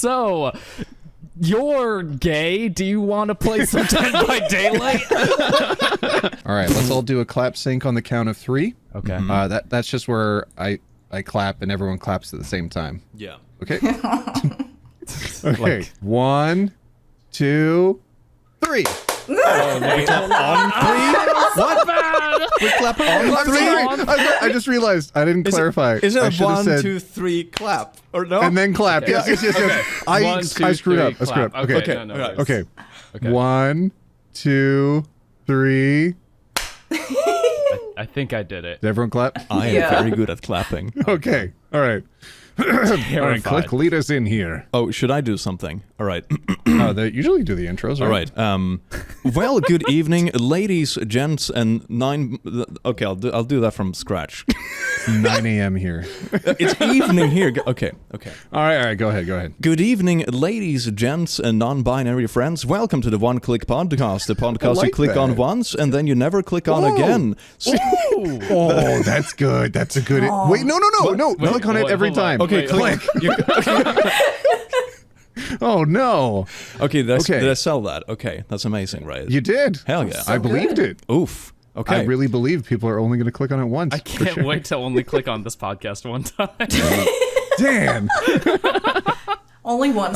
So, you're gay. Do you want to play some Dead by Daylight? All right, let's all do a clap sync on the count of 3. Okay. That's just where I clap and everyone claps at the same time. Yeah. Okay. Okay. 1, 2, 3. Oh, we clap on 3? What? We clap on 3? I just realized I didn't clarify. Is it I a should have 1, said, 2, 3 clap? Or no? and then clap. Okay. Yes. Okay. I 1, 2, screwed 3, up. I screwed up. clap. Okay. No, Right. Okay. Okay. 1, 2, 3. I think I did it. Did everyone clap? I am very good at clapping. Okay. All right. All right, click, lead us in here. Oh, should I do something? All right. They usually do the intros, right? All right. Well, good evening, ladies, gents, and 9... Okay, I'll do that from scratch. It's 9 a.m. here. It's evening here. Okay. All right, go ahead. Good evening, ladies, gents, and non-binary friends. Welcome to the One Click Podcast, the podcast you click on once and then you never click on again. Oh, that's good. That's a good... Wait, no. Click on it every time. Okay, click. Oh, no. Okay, did I sell that? Okay, that's amazing, right? You did. Hell yeah. I believed it. Oof. Okay. I really believe people are only going to click on it once. I can't wait to only click on this podcast one time. Dan. Only once.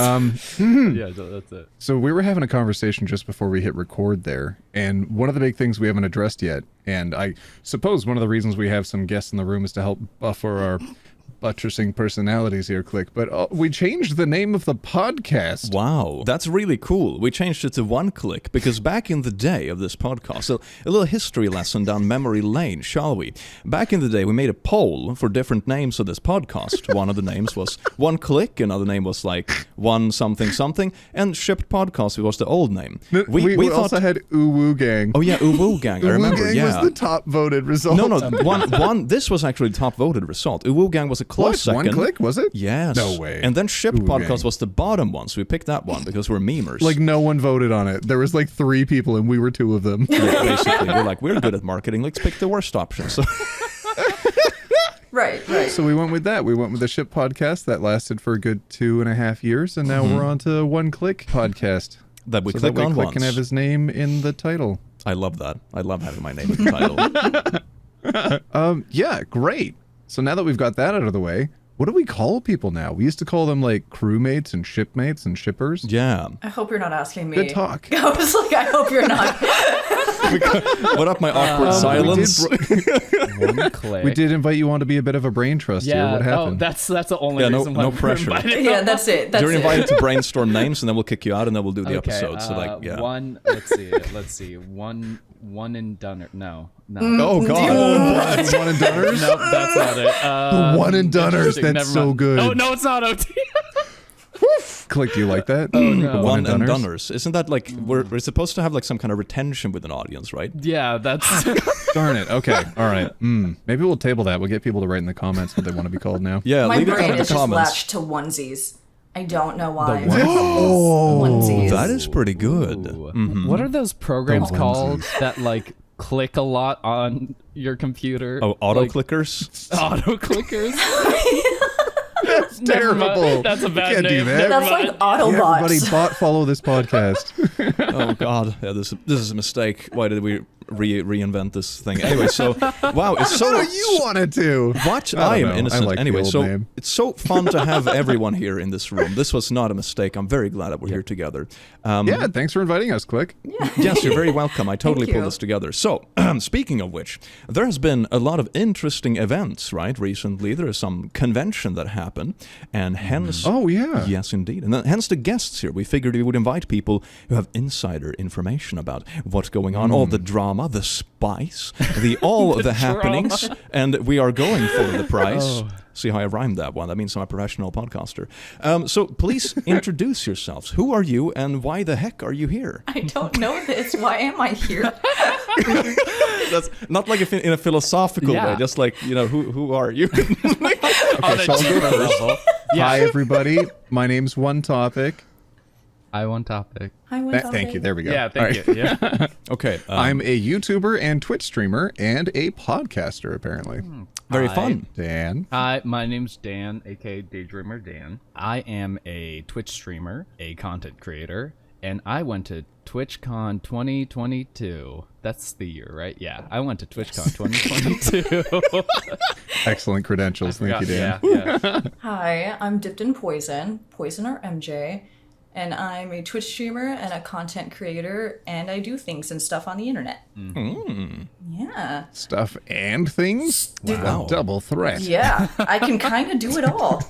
Yeah, that's it. So we were having a conversation just before we hit record there, and one of the big things we haven't addressed yet, and I suppose one of the reasons we have some guests in the room is to help buffer our buttressing personalities here, Click, but we changed the name of the podcast. Wow, that's really cool. We changed it to One Click because back in the day of this podcast, so a little history lesson down memory lane, shall we? Back in the day, we made a poll for different names of this podcast. One of the names was One Click, another name was like One Something Something, and Shipped Podcast was the old name. We thought, also had Ooh Woo Gang. Oh yeah, Ooh Woo Gang. I remember. Ooh Woo Gang was the top voted result. No, one. This was actually the top voted result. Ooh Woo Gang was a close second. One Click, was it? Yes. No way. And then Shipped Ooh, Podcast gang. was the bottom one, so we picked that one because we're memers. Like no one voted on it. There was like 3 people and we were 2 of them. Yeah, basically, we're like, we're good at marketing. Let's pick the worst option. So. Right. So we went with that. We went with the Ship Podcast that lasted for a good 2.5 years, and now we're on to One Click Podcast. That we so click that way on Click once. can have his name in the title. I love that. I love having my name in the title. Yeah, great. So now that we've got that out of the way, what do we call people now? We used to call them like crewmates and shipmates and shippers. Yeah. I hope you're not asking me. Good talk. I was like, I hope you're not. What up, my awkward silence? One Click. We did invite you on to be a bit of a brain trust here. What happened? that's the only Yeah, reason why no we're pressure. invited. Yeah, that's it. That's You're it. invited to brainstorm names, and then we'll kick you out, and then we'll do the Okay, episode. So like, yeah. Let's see. One and Dunner. No. Oh God. That's One and Dunners? Nope, that's not it. The One and Dunners. interesting, That's never so mind. good. Oh no, it's not OT. Click, do you like that? Oh no. The One and Dunners? Dunners. Isn't that like we're supposed to have like some kind of retention with an audience, right? Yeah, that's. Darn it. Okay. All right. Maybe we'll table that. We'll get people to write in the comments what they want to be called now. Yeah, My leave it down brain in the is just comments. latched to onesies. I don't know why. Oh, Onesies. That is pretty good. Ooh. What are those programs The called that like click a lot on your computer? Oh, auto Like, clickers. auto clickers. That's Never mind. terrible. That's a You bad can't name. do that. Never That's mind. like Autobots. Everybody follow this podcast. Oh God, yeah, this is a mistake. Why did we reinvent this thing? Anyway, so wow, it's so. No, you wanted to. What? I I am don't know. innocent. I like the Anyway, old so name. it's so fun to have everyone here in this room. This was not a mistake. I'm very glad that we're here together. Yeah, thanks for inviting us, Click. Yes, you're very welcome. I totally Thank pulled you. this together. So, speaking of which, there has been a lot of interesting events, right? Recently, there is some convention that happened, and hence... Oh, yeah. Yes, indeed. And hence the guests here. We figured we would invite people who have insider information about what's going on, all the drama, the spice, all of the happenings, and we are going for the prize. See how I rhymed that one? That means I'm a professional podcaster. So please introduce yourselves. Who are you, and why the heck are you here? I don't know this. Why am I here? That's not like in a philosophical Yeah. way, just like, who are you? On a so I'll go deeper first. level. Yeah. Hi, everybody. My name's One Topic. I want topic. Hi, Wendy. Thank you. There we go. Yeah, thank you. Yeah. Okay. I'm a YouTuber and Twitch streamer and a podcaster, apparently. very Hi. fun. Dan. Hi, my name's Dan, aka DaydreamerDan. I am a Twitch streamer, a content creator, and I went to TwitchCon 2022. That's the year, right? Yeah, I went to TwitchCon 2022. Excellent credentials. Thank you, Dan. Yeah. Hi, I'm Dippedinpoison, Poisoner MJ, and I'm a Twitch streamer and a content creator, and I do things and stuff on the internet. Yeah. Stuff and things? Wow. Double threat. Yeah, I can kind of do it all.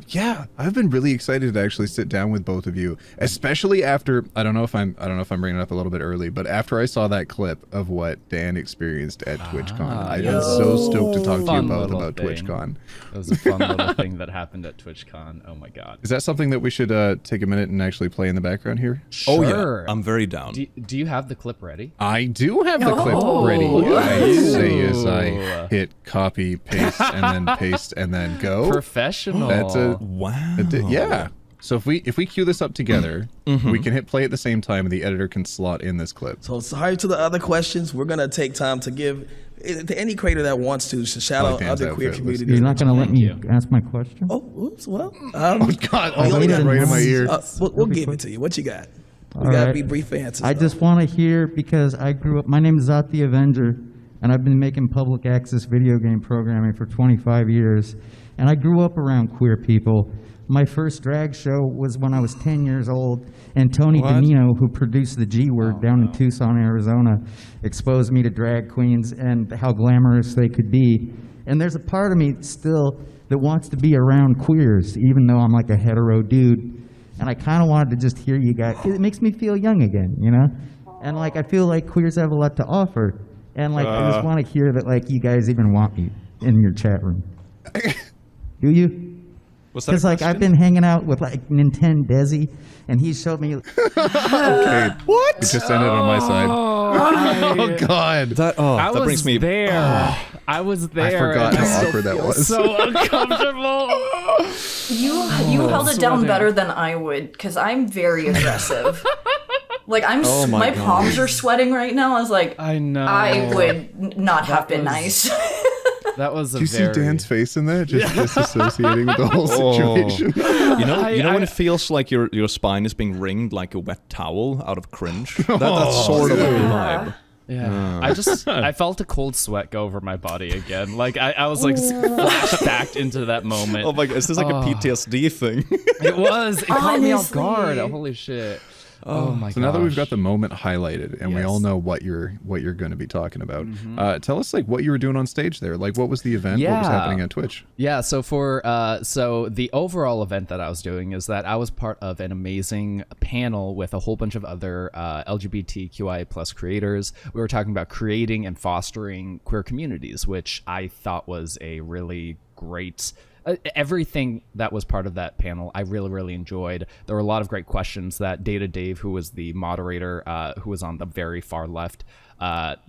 Yeah, I've been really excited to actually sit down with both of you, especially after I don't know if I'm bringing it up a little bit early, but after I saw that clip of what Dan experienced at TwitchCon, I've been so stoked to talk to you Fun both little about thing. TwitchCon. It was a fun little thing that happened at TwitchCon. Oh my god. Is that something that we should take a minute and actually play in the background here? Oh Sure. yeah, I'm very down. Do you have the clip ready? I do have the clip Oh, ready. I nice. say as I hit copy, paste, and then go. Professional. That's a Wow. yeah. So if we cue this up together, we can hit play at the same time, and the editor can slot in this clip. So sorry to the other questions. We're gonna take time to give to any creator that wants to shout Like out Dan's other queer outfit, communities. You're not going to let me you. ask my question? Oh, oops. Well, Oh God! we Oh, only that's got- right in my ear. we'll give it to you. What you got? We All gotta right. be brief answers. I though. just want to hear, because I grew up, my name is Zot the Avenger, and I've been making public access video game programming for 25 years, and I grew up around queer people. My first drag show was when I was 10 years old, and Tony Danino, who produced the G Word down in Tucson, Arizona, exposed me to drag queens and how glamorous they could be. And there's a part of me still that wants to be around queers, even though I'm like a hetero dude. And I kind of wanted to just hear you guys, 'cause it makes me feel young again, you know? And like, I feel like queers have a lot to offer. And like, I just want to hear that like you guys even want me in your chat room. Do you? Was that a Because like I've question? been hanging out with like Nintendo Desi, and he showed me. Okay. What? It just ended on my side. Oh God! I that was brings me. there. I was there. I forgot and I how still awkward that feel was. So uncomfortable. You held it down sweating. better than I would, because I'm very aggressive. Like my my God. palms are sweating right now. I was like, I know. I would not have been was- nice. That was a Do you see very. Dan's face in that? Just disassociating with the whole situation. You know when I- it feels like your spine is being wringed like a wet towel out of cringe. That's sort of a vibe. Yeah. I felt a cold sweat go over my body again. Like I was like flashed back into that moment. Oh my god, is this like a PTSD thing? It was. It caught me off Honestly. guard. Holy shit. Oh my god. So now that we've got the moment highlighted and we all Yes. know what you're going to be talking about, tell us like what you were doing on stage there. Like what was the event? What was Yeah. happening at Twitch? Yeah, so for so the overall event that I was doing is that I was part of an amazing panel with a whole bunch of other LGBTQIA plus creators. We were talking about creating and fostering queer communities, which I thought was a really great. Everything that was part of that panel, I really, really enjoyed. There were a lot of great questions that Dave, who was the moderator, who was on the very far left,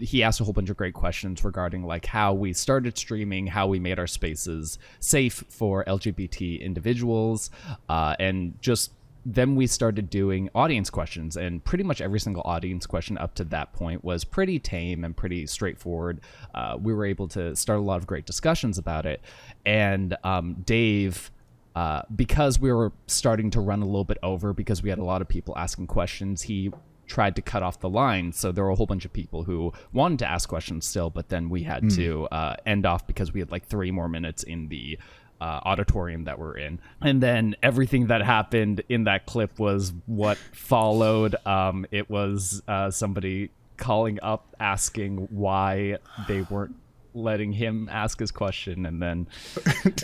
he asked a whole bunch of great questions regarding like how we started streaming, how we made our spaces safe for LGBT individuals, and just then we started doing audience questions, and pretty much every single audience question up to that point was pretty tame and pretty straightforward. We were able to start a lot of great discussions about it. And Dave, because we were starting to run a little bit over because we had a lot of people asking questions, he tried to cut off the line. So there were a whole bunch of people who wanted to ask questions still, but then we had to end off because we had like 3 more minutes in the auditorium that we're in. And then everything that happened in that clip was what followed. It was somebody calling up asking why they weren't letting him ask his question, and then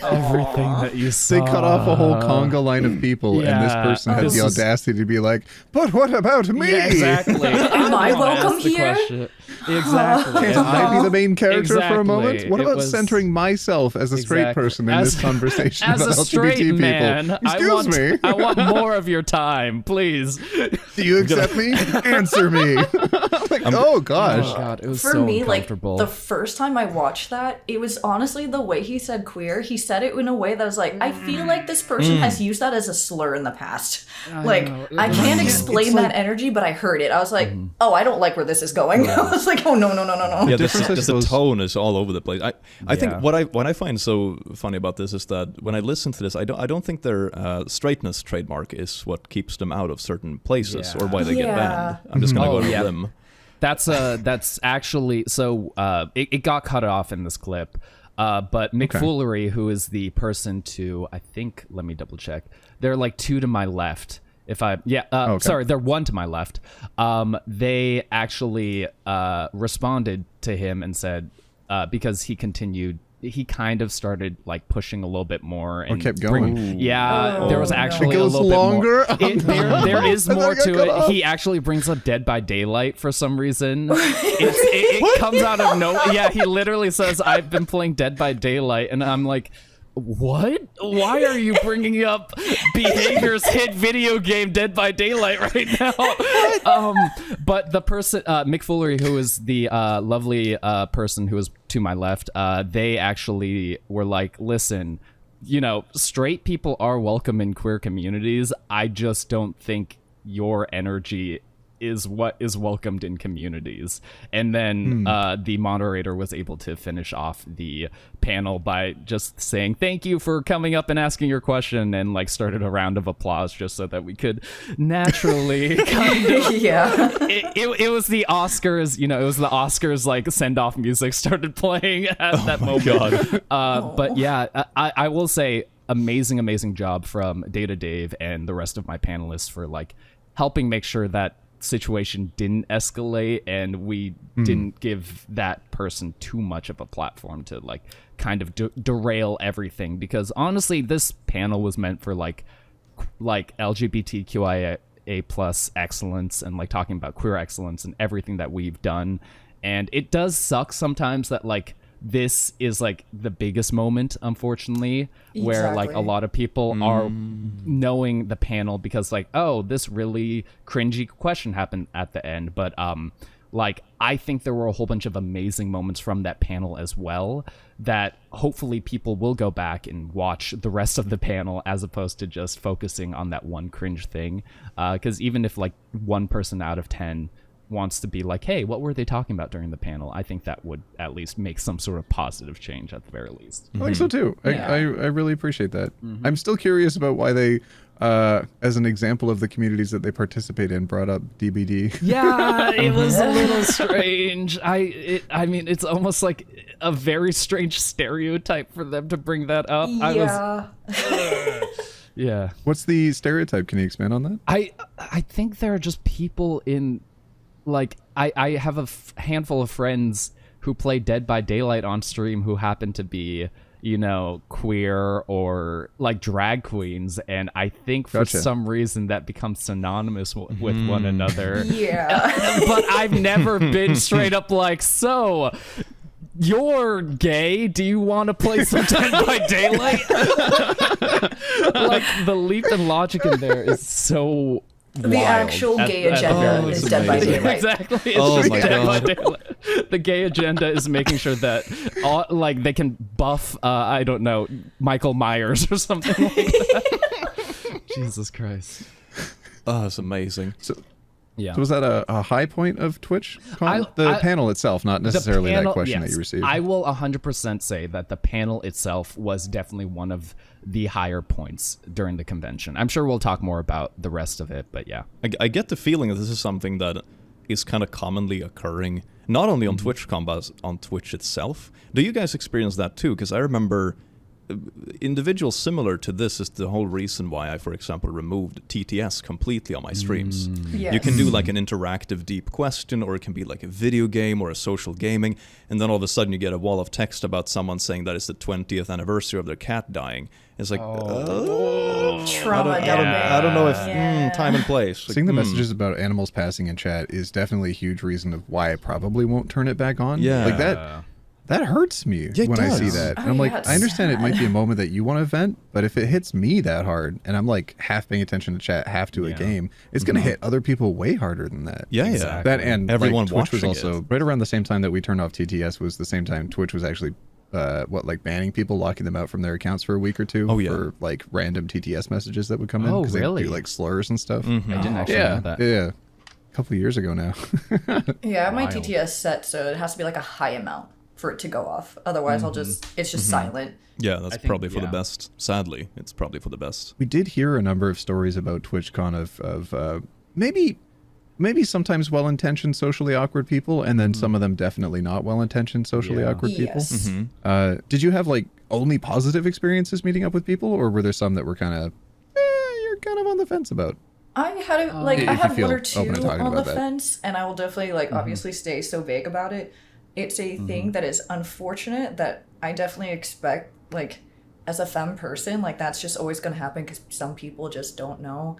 everything that you saw. They cut off a whole conga line of people, and this yeah. person had This the is- audacity to be like, "But what about me? Yeah, exactly. Am I welcome here? Exactly. Can't I be the main character for a moment? Exactly. What It about was- centering myself as a straight Exactly. person in this conversation as about a straight LGBT man, people? I Excuse want, me. I want more of your time, please. Do you accept me? Answer me. Like, oh gosh. God, it was For so me, like uncomfortable. the first time I watched that, it was honestly the way he said queer. He said it in a way that was like, I feel like this person has used that as a slur in the past. I can't explain that energy, but I heard it. I was like, oh, I don't like where this is going. I was like, oh, no. Yeah, the tone is all over the place. I think what I find so funny about this is that when I listen to this, I don't think their straightness trademark is what keeps them out of certain places or why they get banned. I'm just gonna go to them. That's actually so. It got cut off in this clip, but McFoolery, who is the person to I think, let me double check. They're like two to my left. Sorry, they're one to my left. They actually responded to him and said because he continued. He kind of started like pushing a little bit more and kept going. There was actually a little longer. bit more. There is more to it. He actually brings up Dead by Daylight for some reason. It comes out of nowhere. Yeah, he literally says, "I've been playing Dead by Daylight," and I'm like, what? Why are you bringing up Behavior's hit video game Dead by Daylight right now? But the person, McFoolery, who is the lovely person who is to my left, they actually were like, listen, straight people are welcome in queer communities. I just don't think your energy is what is welcomed in communities. And then the moderator was able to finish off the panel by just saying thank you for coming up and asking your question, and like started a round of applause just so that we could naturally kind of it was the Oscars, it was the Oscars like send off music started playing at that moment. But yeah, I will say amazing job from Data Dave and the rest of my panelists for like helping make sure that situation didn't escalate and we didn't give that person too much of a platform to like kind of derail everything, because honestly this panel was meant for like LGBTQIA plus excellence and like talking about queer excellence and everything that we've done. And it does suck sometimes that like this is like the biggest moment, unfortunately, where like a lot of people are knowing the panel because like, oh, this really cringy question happened at the end. But like, I think there were a whole bunch of amazing moments from that panel as well that hopefully people will go back and watch the rest of the panel as opposed to just focusing on that one cringe thing. Because even if like 1 person out of 10 wants to be like, hey, what were they talking about during the panel? I think that would at least make some sort of positive change at the very least. I think so too. I really appreciate that. I'm still curious about why they, as an example of the communities that they participate in, brought up DBD. Yeah, it was a little strange. I mean, it's almost like a very strange stereotype for them to bring that up. Yeah. What's the stereotype? Can you expand on that? I think there are just people in, like, I have a handful of friends who play Dead by Daylight on stream who happen to be, queer or like drag queens, and I think for some reason that becomes synonymous with one another. Yeah. But I've never been straight up like, so you're gay, do you want to play some Dead by Daylight? Like, the leap in logic in there is so the wild. Actual gay agenda is Dead by Daylight. Exactly. It's just Dead by Daylight. The gay agenda is making sure that they can buff, I don't know, Michael Myers or something like that. Jesus Christ. Oh, that's amazing. So was that a high point of TwitchCon? The panel itself, not necessarily that question that you received. I will 100% say that the panel itself was definitely one of the higher points during the convention. I'm sure we'll talk more about the rest of it, but yeah. I get the feeling that this is something that is kind of commonly occurring, not only on TwitchCon, but on Twitch itself. Do you guys experience that too? Because I remember individuals similar to this is the whole reason why I, for example, removed TTS completely on my streams. Yes. You can do like an interactive deep question, or it can be like a video game or a social gaming, and then all of a sudden you get a wall of text about someone saying that it's the 20th anniversary of their cat dying. It's like, trauma. I don't know if time and place. Seeing the messages about animals passing in chat is definitely a huge reason of why I probably won't turn it back on. Yeah. Like that. that hurts me Yeah, it when I see does. that. Oh, And I'm like, yeah, it's I understand it might be a sad. moment that you want to vent, but if it hits me that hard and I'm like half paying attention to chat, half to a Yeah. game, it's going to hit other people way harder than that. Yeah, Exactly. That and Everyone like, Twitch was watching also it. right around the same time that we turned off TTS was the same time Twitch was actually banning people, locking them out from their accounts for a week or two for like random TTS messages that would come in Oh, because really? they do like slurs and stuff. Mm-hmm. I didn't actually Yeah, know that. yeah. A couple of years ago now. Yeah, I have my Wild. TTS set, so it has to be like a high amount for it to go off. Otherwise, it's just silent. Yeah, that's think, probably for the yeah. best. Sadly, it's probably for the best. We did hear a number of stories about TwitchCon of maybe sometimes well-intentioned socially awkward people, and then some of them definitely not well-intentioned socially Yeah. awkward people. Yes. Did you have like only positive experiences meeting up with people, or were there some that were kind of you're kind of on the fence about? I had If I you have feel one or two open to talking on the about that. fence, and I will definitely obviously stay so vague about it. It's a thing that is unfortunate that I definitely expect as a femme person, that's just always going to happen because some people just don't know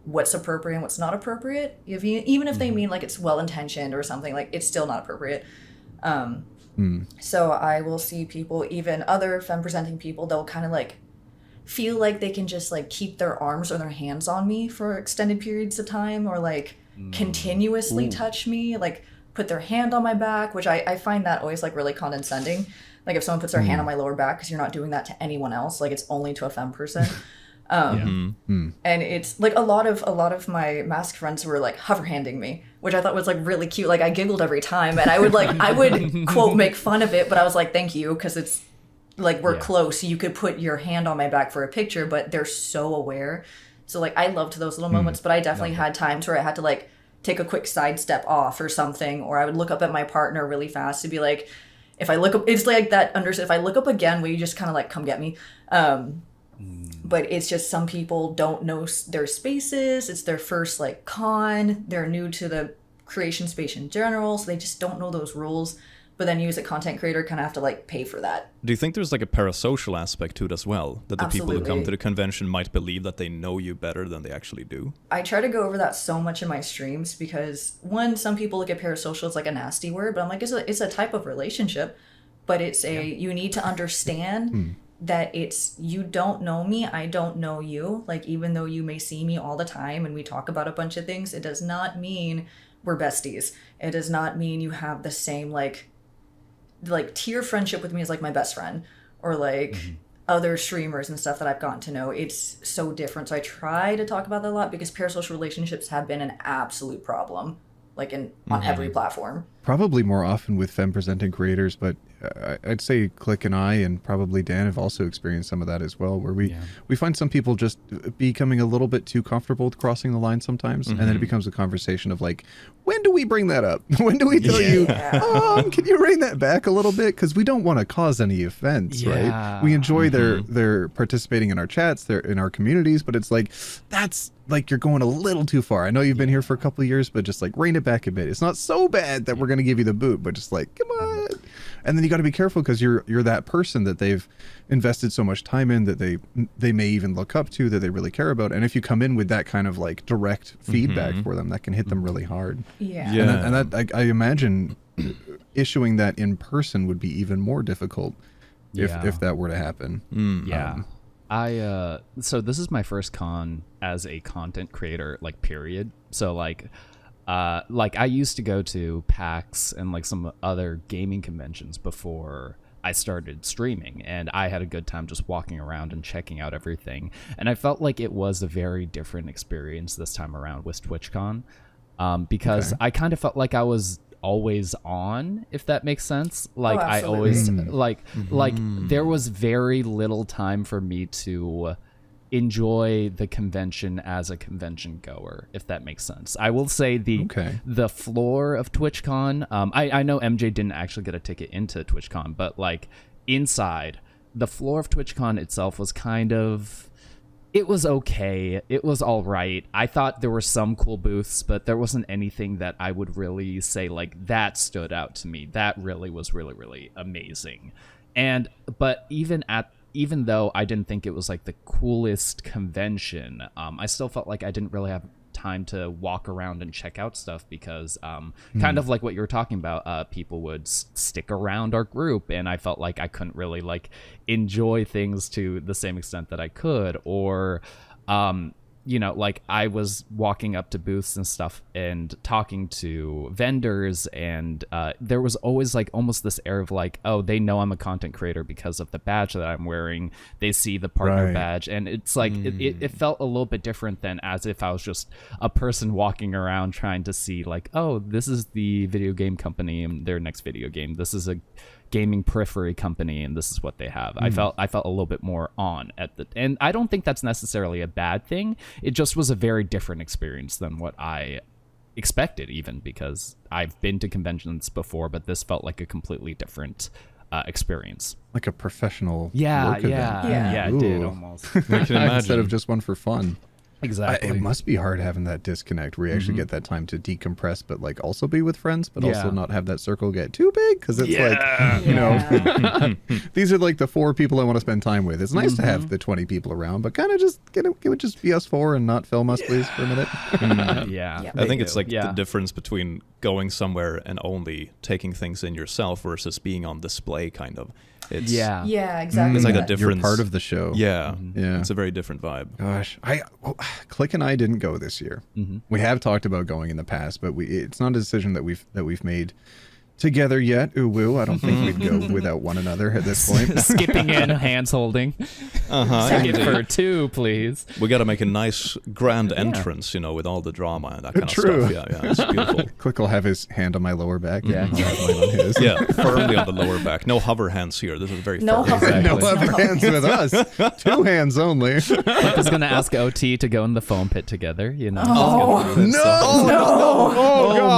what's appropriate and what's not appropriate. Even if they mean it's well intentioned or something, it's still not appropriate. So I will see people, even other femme presenting people, they'll kind of feel like they can just keep their arms or their hands on me for extended periods of time, or continuously touch me, put their hand on my back, which I find that always really condescending. If someone puts their hand on my lower back, because you're not doing that to anyone else, it's only to a femme person. And it's a lot of my mask friends were hover handing me, which I thought was really cute. I giggled every time, and I would quote make fun of it, but I was like, thank you, because it's we're close. You could put your hand on my back for a picture, but they're so aware. So I loved those little moments, but I definitely had times where I had to take a quick sidestep off or something, or I would look up at my partner really fast to be like, if I look up, it's that if I look up again, will you just kind of come get me? But it's just some people don't know their spaces. It's their first con. They're new to the creation space in general, so they just don't know those rules. But then you as a content creator kind of have to pay for that. Do you think there's a parasocial aspect to it as well? That the people who come Absolutely. to the convention might believe that they know you better than they actually do? I try to go over that so much in my streams because, one, some people look at parasocial as a nasty word, but I'm it's a type of relationship, but it's you need to understand that it's, you don't know me, I don't know you. Even though you may see me all the time and we talk about a bunch of things, it does not mean we're besties. It does not mean you have the same tier friendship with me as my best friend, or other streamers and stuff that I've gotten to know. It's so different. So I try to talk about that a lot because parasocial relationships have been an absolute problem, on every platform. Probably more often with femme presenting creators, but I'd say Click and I and probably Dan have also experienced some of that as well, where we find some people just becoming a little bit too comfortable with crossing the line sometimes, and then it becomes a conversation of when do we bring that up? When do we tell you, can you bring that back a little bit? Because we don't want to cause any offense, right? We enjoy their participating in our chats, they're in our communities, but it's that's you're going a little too far. I know you've been here for a couple of years, but just rein it back a bit. It's not so bad that we're going to give you the boot, but just come on. And then you got to be careful because you're that person that they've invested so much time in, that they may even look up to, that they really care about. And if you come in with that kind of direct feedback for them, that can hit them really hard. Yeah. And that I imagine issuing that in person would be even more difficult if that were to happen. Yeah. So this is my first con as a content creator, period. So I used to go to PAX and some other gaming conventions before I started streaming, and I had a good time just walking around and checking out everything. And I felt like it was a very different experience this time around with TwitchCon, because I kind of felt like I was always on, if that makes sense. I always there was very little time for me to enjoy the convention as a convention goer, if that makes sense. I will say the floor of TwitchCon, I know MJ didn't actually get a ticket into TwitchCon, but inside the floor of TwitchCon itself was kind of, it was okay. It was all right. I thought there were some cool booths, but there wasn't anything that I would really say that stood out to me. That really was really, really amazing. But even though I didn't think it was the coolest convention, I still felt like I didn't really have time to walk around and check out stuff because kind of like what you were talking about, people would stick around our group, and I felt like I couldn't really like enjoy things to the same extent that I could, or you know, like I was walking up to booths and stuff and talking to vendors, and there was always like almost this air of like, oh, they know I'm a content creator because of the badge that I'm wearing. They see the partner badge, and it's like it felt a little bit different than as if I was just a person walking around trying to see like, oh, this is the video game company and their next video game. This is a gaming periphery company and this is what they have. I felt a little bit more on at the, and I don't think that's necessarily a bad thing. It just was a very different experience than what I expected, even because I've been to conventions before, but this felt like a completely different experience. Like a professional work event. Yeah, it did almost. I can imagine. Instead of just one for fun. Exactly. It must be hard having that disconnect where you actually get that time to decompress, but like also be with friends, but also not have that circle get too big, because it's like, you know, these are like the 4 people I want to spend time with. It's nice to have the 20 people around, but kind of just can it just be us 4 and not film us, please, for a minute? I think it's like the difference between going somewhere and only taking things in yourself versus being on display, kind of. It's, yeah, exactly. It's like a difference. You're part of the show. Yeah, yeah. It's a very different vibe. Gosh, Click and I didn't go this year. We have talked about going in the past, but it's not a decision that we've made together yet. Ooh woo! I don't think we'd go without one another at this point. Skipping in, hands holding. Ticket for 2, please. We got to make a nice grand entrance, you know, with all the drama and that kind of stuff. Yeah, it's beautiful. Click will have his hand on my lower back. Yeah. And I'll have mine on his. Yeah, firmly on the lower back. No hover hands here. This is very No firm. hover No other hands with us. 2 hands only. Click is gonna ask OT to go in the foam pit together. You know. Oh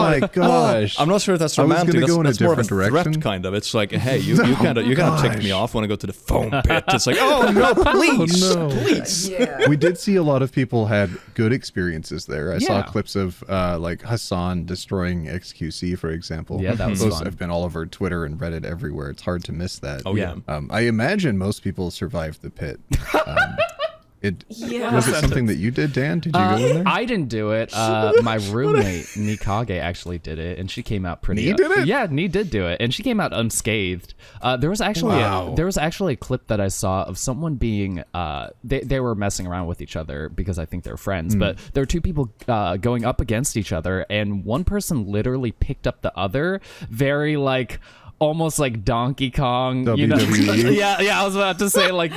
my gosh. I'm not sure if that's I was romantic. gonna go in a That's more of a different threat, direction. kind of. It's like, hey, you kind of ticked me off. Want to go to the foam pit? It's like, oh no, please, please. We did see a lot of people had good experiences there. I saw clips of like Hassan destroying XQC, for example. Yeah, that was Those fun. have been all over Twitter and Reddit everywhere. It's hard to miss that. Oh yeah. I imagine most people survived the pit. Yeah. Was it something that you did, Dan? Did you go in there? I didn't do it. My roommate Nikage actually did it, and she came out pretty. Nee did it? Yeah, Nee did do it, and she came out unscathed. There was actually a clip that I saw of someone being. They were messing around with each other because I think they're friends, but there were 2 people going up against each other, and one person literally picked up the other, very like. Almost like Donkey Kong, you know? WWE. yeah. I was about to say like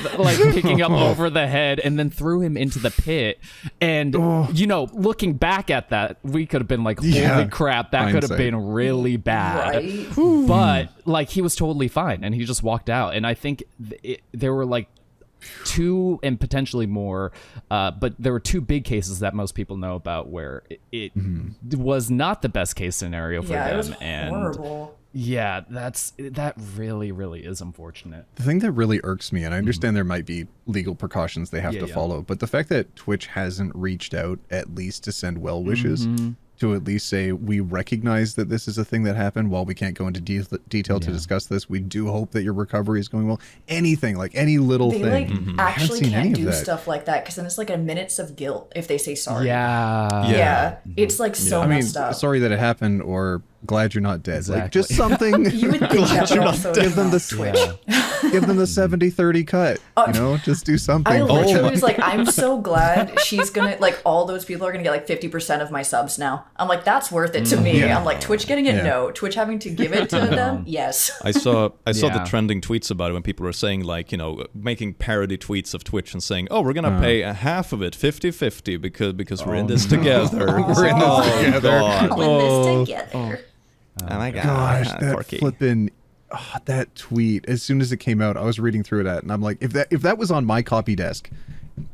picking up over the head, and then threw him into the pit. And you know, looking back at that, we could have been like, "Holy crap, that could have been really bad." Right? But like, he was totally fine, and he just walked out. And I think there were like 2 and potentially more, but there were 2 big cases that most people know about where it was not the best case scenario for them. It was and horrible. yeah, that really is unfortunate. The thing that really irks me, and I understand there might be legal precautions they have to follow, but the fact that Twitch hasn't reached out at least to send well wishes, to at least say, we recognize that this is a thing that happened. While we can't go into detail to discuss this, we do hope that your recovery is going well. Anything, like any little They thing. like actually seen any can't of do that. stuff like that, because then it's like a minutes of guilt if they say sorry. Yeah. It's like so I mean, messed up. sorry that it happened, or glad you're not dead. Exactly. Like, just something. You would think that would also Give them the Twitch. give them the 70-30 cut. You know, just do something. I for literally them. was like, I'm so glad she's gonna, like, all those people are gonna get like 50% of my subs now. I'm like, that's worth it to me. Yeah. I'm like, Twitch getting it, Yeah. no. Twitch having to give it to them, yes. I saw the Yeah. trending tweets about it when people were saying, like, you know, making parody tweets of Twitch and saying, oh, we're gonna pay a half of it, 50-50, because we're in this together. We're in this together. God. All in this together. Oh my Gosh, that Corky. flipping that tweet. As soon as it came out, I was reading through it and I'm like, if that was on my copy desk,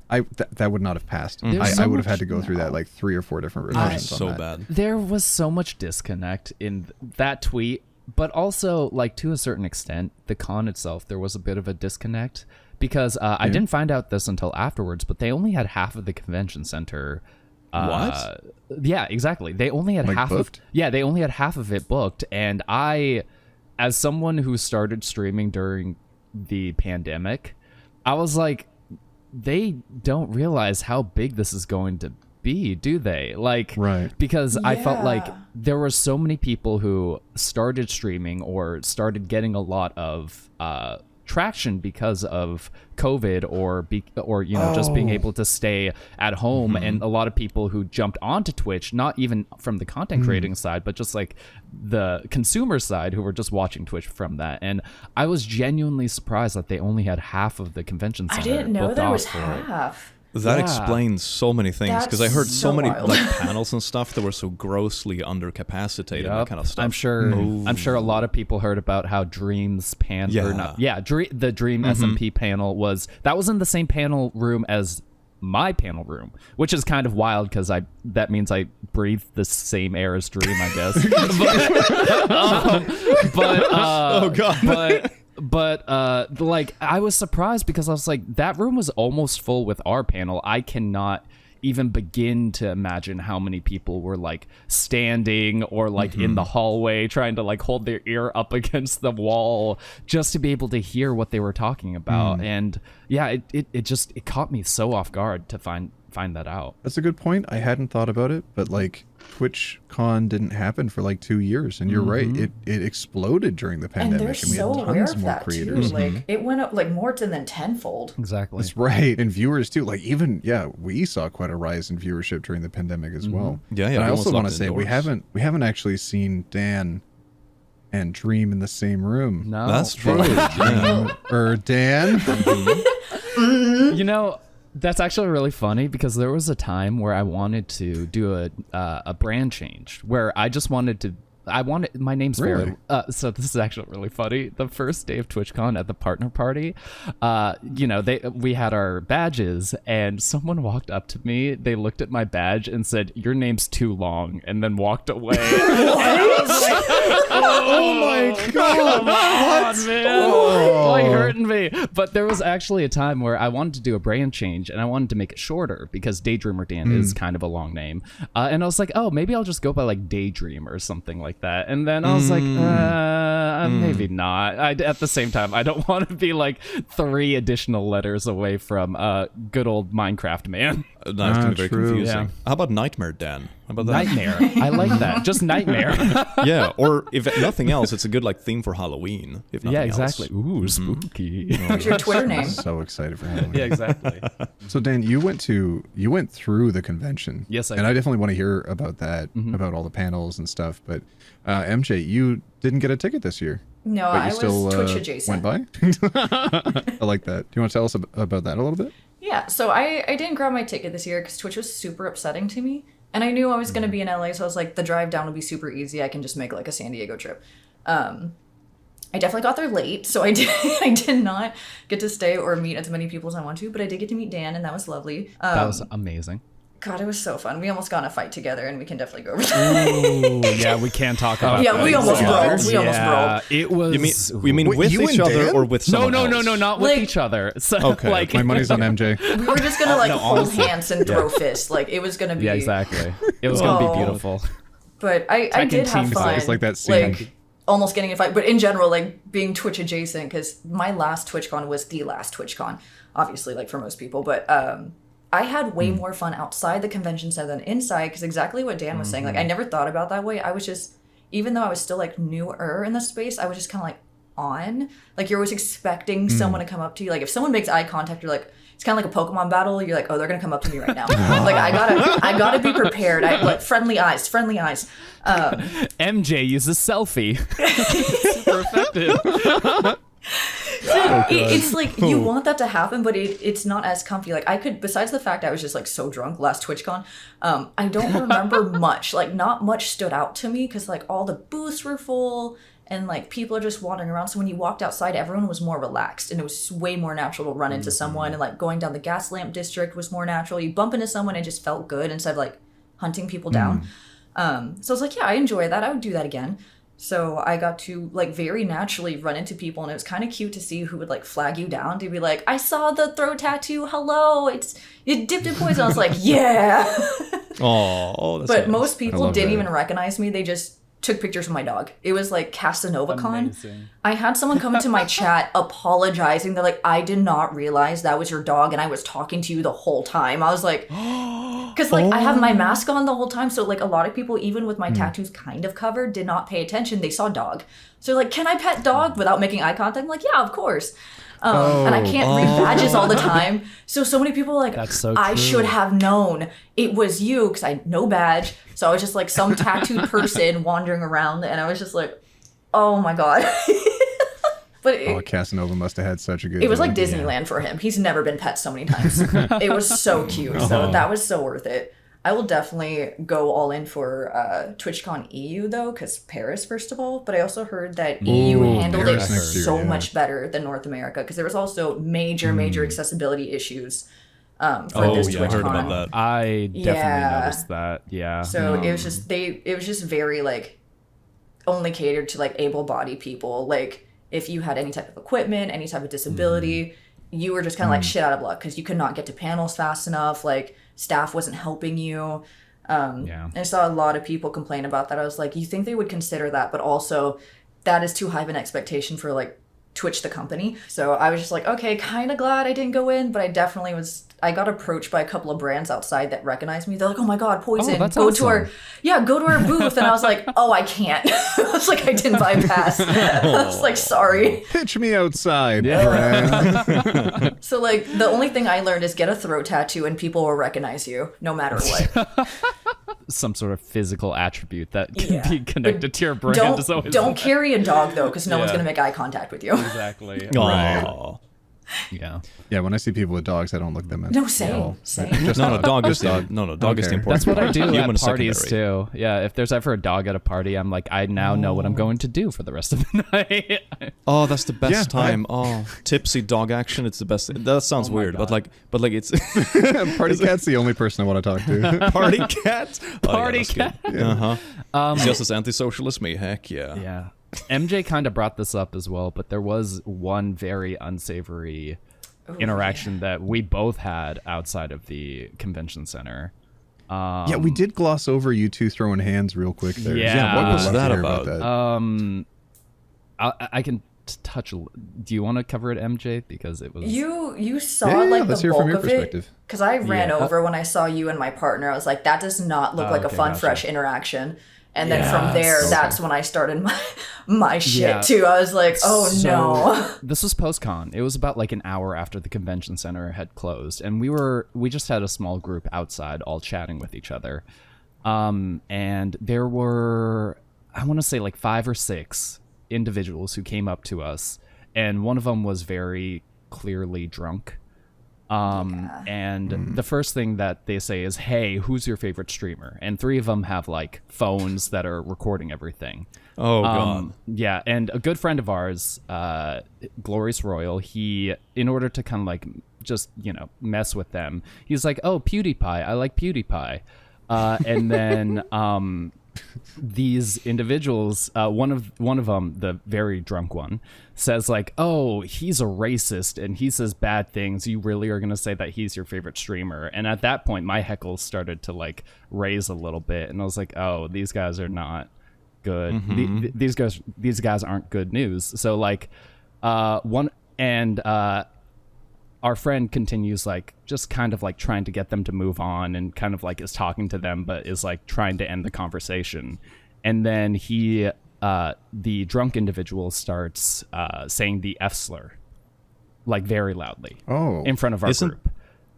that would not have passed. I would have had to go through that like 3 or 4 different revisions. so on that. bad. There was so much disconnect in that tweet, but also, like, to a certain extent, the con itself, there was a bit of a disconnect because I didn't find out this until afterwards, but they only had half of the convention center. What? Yeah, exactly. They only had Like half booked? they only had half of it booked, and I, as someone who started streaming during the pandemic, I was like, they don't realize how big this is going to be, do they? Like, Right. because I felt like Yeah. there were so many people who started streaming or started getting a lot of traction because of COVID or just being able to stay at home, and a lot of people who jumped onto Twitch, not even from the content creating side, but just like the consumer side, who were just watching Twitch from that. And I was genuinely surprised that they only had half of the convention I center didn't know booked there off was for it. half. That Yeah. explains so many things, because I That's heard so so many wild. like panels and stuff that were so grossly undercapacitated and that Yep. kind of stuff. I'm sure a lot of people heard about how Dream's panel, Yeah. the Dream SMP panel was in the same panel room as my panel room, which is kind of wild because that means I breathe the same air as Dream, I guess. Oh god. But like, I was surprised because I was like, that room was almost full with our panel. I cannot even begin to imagine how many people were like standing or like in the hallway trying to like hold their ear up against the wall just to be able to hear what they were talking about. And yeah, it caught me so off guard to find that out. That's a good point. I hadn't thought about it, but like TwitchCon didn't happen for like 2 years, and you're right. It exploded during the And pandemic, they're and we so had aware tons of more that creators. too. Like it went up like more than tenfold. Exactly. That's right, and viewers too. Like even we saw quite a rise in viewership during the pandemic as well. Yeah, And I we also almost want to locked say we indoors. haven't actually seen Dan and Dream in the same room. No, That's true. Yeah. Dan. You know, that's actually really funny because there was a time where I wanted to do a brand change where I just wanted to. My name's Really? Farrah. So this is actually really funny. The first day of TwitchCon at the partner party, we had our badges, and someone walked up to me. They looked at my badge and said, "Your name's too long," and then walked away. Oh my god! What? Man. Like hurting me. But there was actually a time where I wanted to do a brand change and I wanted to make it shorter because DaydreamerDan is kind of a long name. And I was like, oh, maybe I'll just go by like Daydream or something like that. And then I was like, maybe not. At the same time, I don't want to be like 3 additional letters away from good old Minecraft man. That's gonna be very true. confusing. Yeah. How about Nightmare Dan? How about that? Nightmare. I like that. Just Nightmare. Yeah, or if nothing else, it's a good like theme for Halloween. If nothing Yeah, else. exactly. Ooh, spooky. What's your Twitter name? So excited for Halloween. Yeah, exactly. So Dan, you went through the convention. Yes, I and did. I definitely want to hear about that, about all the panels and stuff. But MJ, you didn't get a ticket this year. No, But you I was still Twitch adjacent. went by. I like that. Do you want to tell us about that a little bit? Yeah, so I didn't grab my ticket this year because Twitch was super upsetting to me. And I knew I was going to be in LA, so I was like, the drive down will be super easy. I can just make like a San Diego trip. I definitely got there late, so I did not get to stay or meet as many people as I wanted to, but I did get to meet Dan, and that was lovely. That was amazing. God, it was so fun. We almost got in a fight together, and we can definitely go over that. Ooh, yeah, we can talk about Yeah, that. we almost Yeah. broke. We almost broke. It was. You mean Wait, with you each and other Dan? or with someone No, else? not with Like- each other. So, Okay, like, My money's on MJ. We were just going to like no, hold honestly. hands and throw fists. Like, it was going to be... yeah, exactly. It was gonna Oh. be beautiful. But I did have team fun. It's like that scene. Like, almost getting in a fight. But in general, like, being Twitch adjacent, because my last TwitchCon was the last TwitchCon, obviously, like, for most people. But I had way more fun outside the convention center than inside, because exactly what Dan was saying. Like, I never thought about that way. I was just, even though I was still, like, newer in the space, I was just kind of, like, on. Like, you're always expecting someone to come up to you. Like, if someone makes eye contact, you're like... It's kind of like a Pokemon battle. You're like, oh, they're gonna come up to me right now. Like I gotta be prepared. I like friendly eyes. MJ uses selfie. Super effective. It's like you want that to happen, but it's not as comfy. Like I could, besides the fact I was just like so drunk last TwitchCon, I don't remember much. Like not much stood out to me because like all the booths were full. And, like, people are just wandering around. So when you walked outside, everyone was more relaxed. And it was way more natural to run into someone. And, like, going down the gas lamp district was more natural. You bump into someone and it just felt good instead of, like, hunting people down. So I was like, yeah, I enjoy that. I would do that again. So I got to, like, very naturally run into people. And it was kind of cute to see who would, like, flag you down to be like, I saw the throat tattoo. Hello. It's Dippedinpoison. I was like, yeah. Oh, that's But nice. most people love didn't that. even recognize me. They just took pictures of my dog. It was like Casanova Con. Amazing. I had someone come into my chat apologizing. They're like, I did not realize that was your dog and I was talking to you the whole time. I was like, because like I have my mask on the whole time. So like a lot of people, even with my tattoos kind of covered, did not pay attention. They saw dog. So they're like, can I pet dog without making eye contact? I'm like, yeah, of course. And I can't read badges all the time. So many people are like, That's so I true. should have known it was you because I had no badge. So I was just like some tattooed person wandering around. And I was just like, oh my God. But Casanova must have had such a good it was day. like Disneyland for him. He's never been pet so many times. It was so cute. So that was so worth it. I will definitely go all in for TwitchCon EU though, because Paris first of all. But I also heard that EU handled it Paris next year, so yeah. much better than North America because there was also major accessibility issues for this TwitchCon. I heard about that. I definitely Yeah. noticed that. Yeah. So it was just it was just very like only catered to like able-bodied people. Like if you had any type of equipment, any type of disability, you were just kind of like shit out of luck because you could not get to panels fast enough. Like staff wasn't helping you. Yeah. I saw a lot of people complain about that. I was like, you think they would consider that, but also that is too high of an expectation for like Twitch the company. So I was just like, okay, kind of glad I didn't go in, but I definitely was. I got approached by a couple of brands outside that recognized me. They're like, oh my God, Poison, that's go awesome. to our booth. And I was like, oh, I can't. I was like, I didn't buy a pass. I was like, sorry. Pitch me outside, friend. So like the only thing I learned is get a throat tattoo and people will recognize you no matter what. Some sort of physical attribute that can Yeah. be connected to your brand is always Don't carry a dog though, because no one's Yeah. gonna make eye contact with you. exactly. Aw. Yeah. Yeah, when I see people with dogs, I don't look them in. No, same. Just No, dog is dog. dog is the Okay. important That's what I part. do Human at is parties secondary. too. Yeah, if there's ever a dog at a party, I'm like, I now know what I'm going to do for the rest of the night. Oh, that's the best Yeah, time. Oh, tipsy dog action. It's the best. That sounds weird, but like it's Party Cat's the only person I want to talk to. party cat. Party cat. Uh huh. He's just as antisocial as me. Heck yeah. Yeah. MJ kind of brought this up as well, but there was one very unsavory interaction that we both had outside of the convention center. Yeah, we did gloss over you two throwing hands real quick there. Yeah. What I'd was love to that hear about? that. I can touch. Do you want to cover it, MJ? Because it was. You saw Yeah, like let's the hear from bulk your of it. perspective. Because I ran Yeah. over when I saw you and my partner. I was like, that does not look like a okay, fun, gotcha. fresh interaction. And then Yes. from there, Okay. that's when I started my shit Yeah. too. I was like, oh no. This was post-con. It was about like an hour after the convention center had closed, and we just had a small group outside, all chatting with each other. And there were, I want to say, like 5 or 6 individuals who came up to us, and one of them was very clearly drunk. And the first thing that they say is, hey, who's your favorite streamer? And 3 of them have like phones that are recording everything. Oh god. Yeah, and a good friend of ours, Glorious Royal, he, in order to kind of like just, mess with them, he's like, oh, PewDiePie, I like PewDiePie. And then these individuals, one of them, the very drunk one, says like, oh, he's a racist and he says bad things. You really are going to say that he's your favorite streamer? And at that point, my heckles started to like raise a little bit. And I was like, oh, these guys are not good. These guys aren't good news. So like our friend continues like just kind of like trying to get them to move on and kind of like is talking to them, but is like trying to end the conversation. And then the drunk individual starts saying the F slur, like very loudly in front of our group.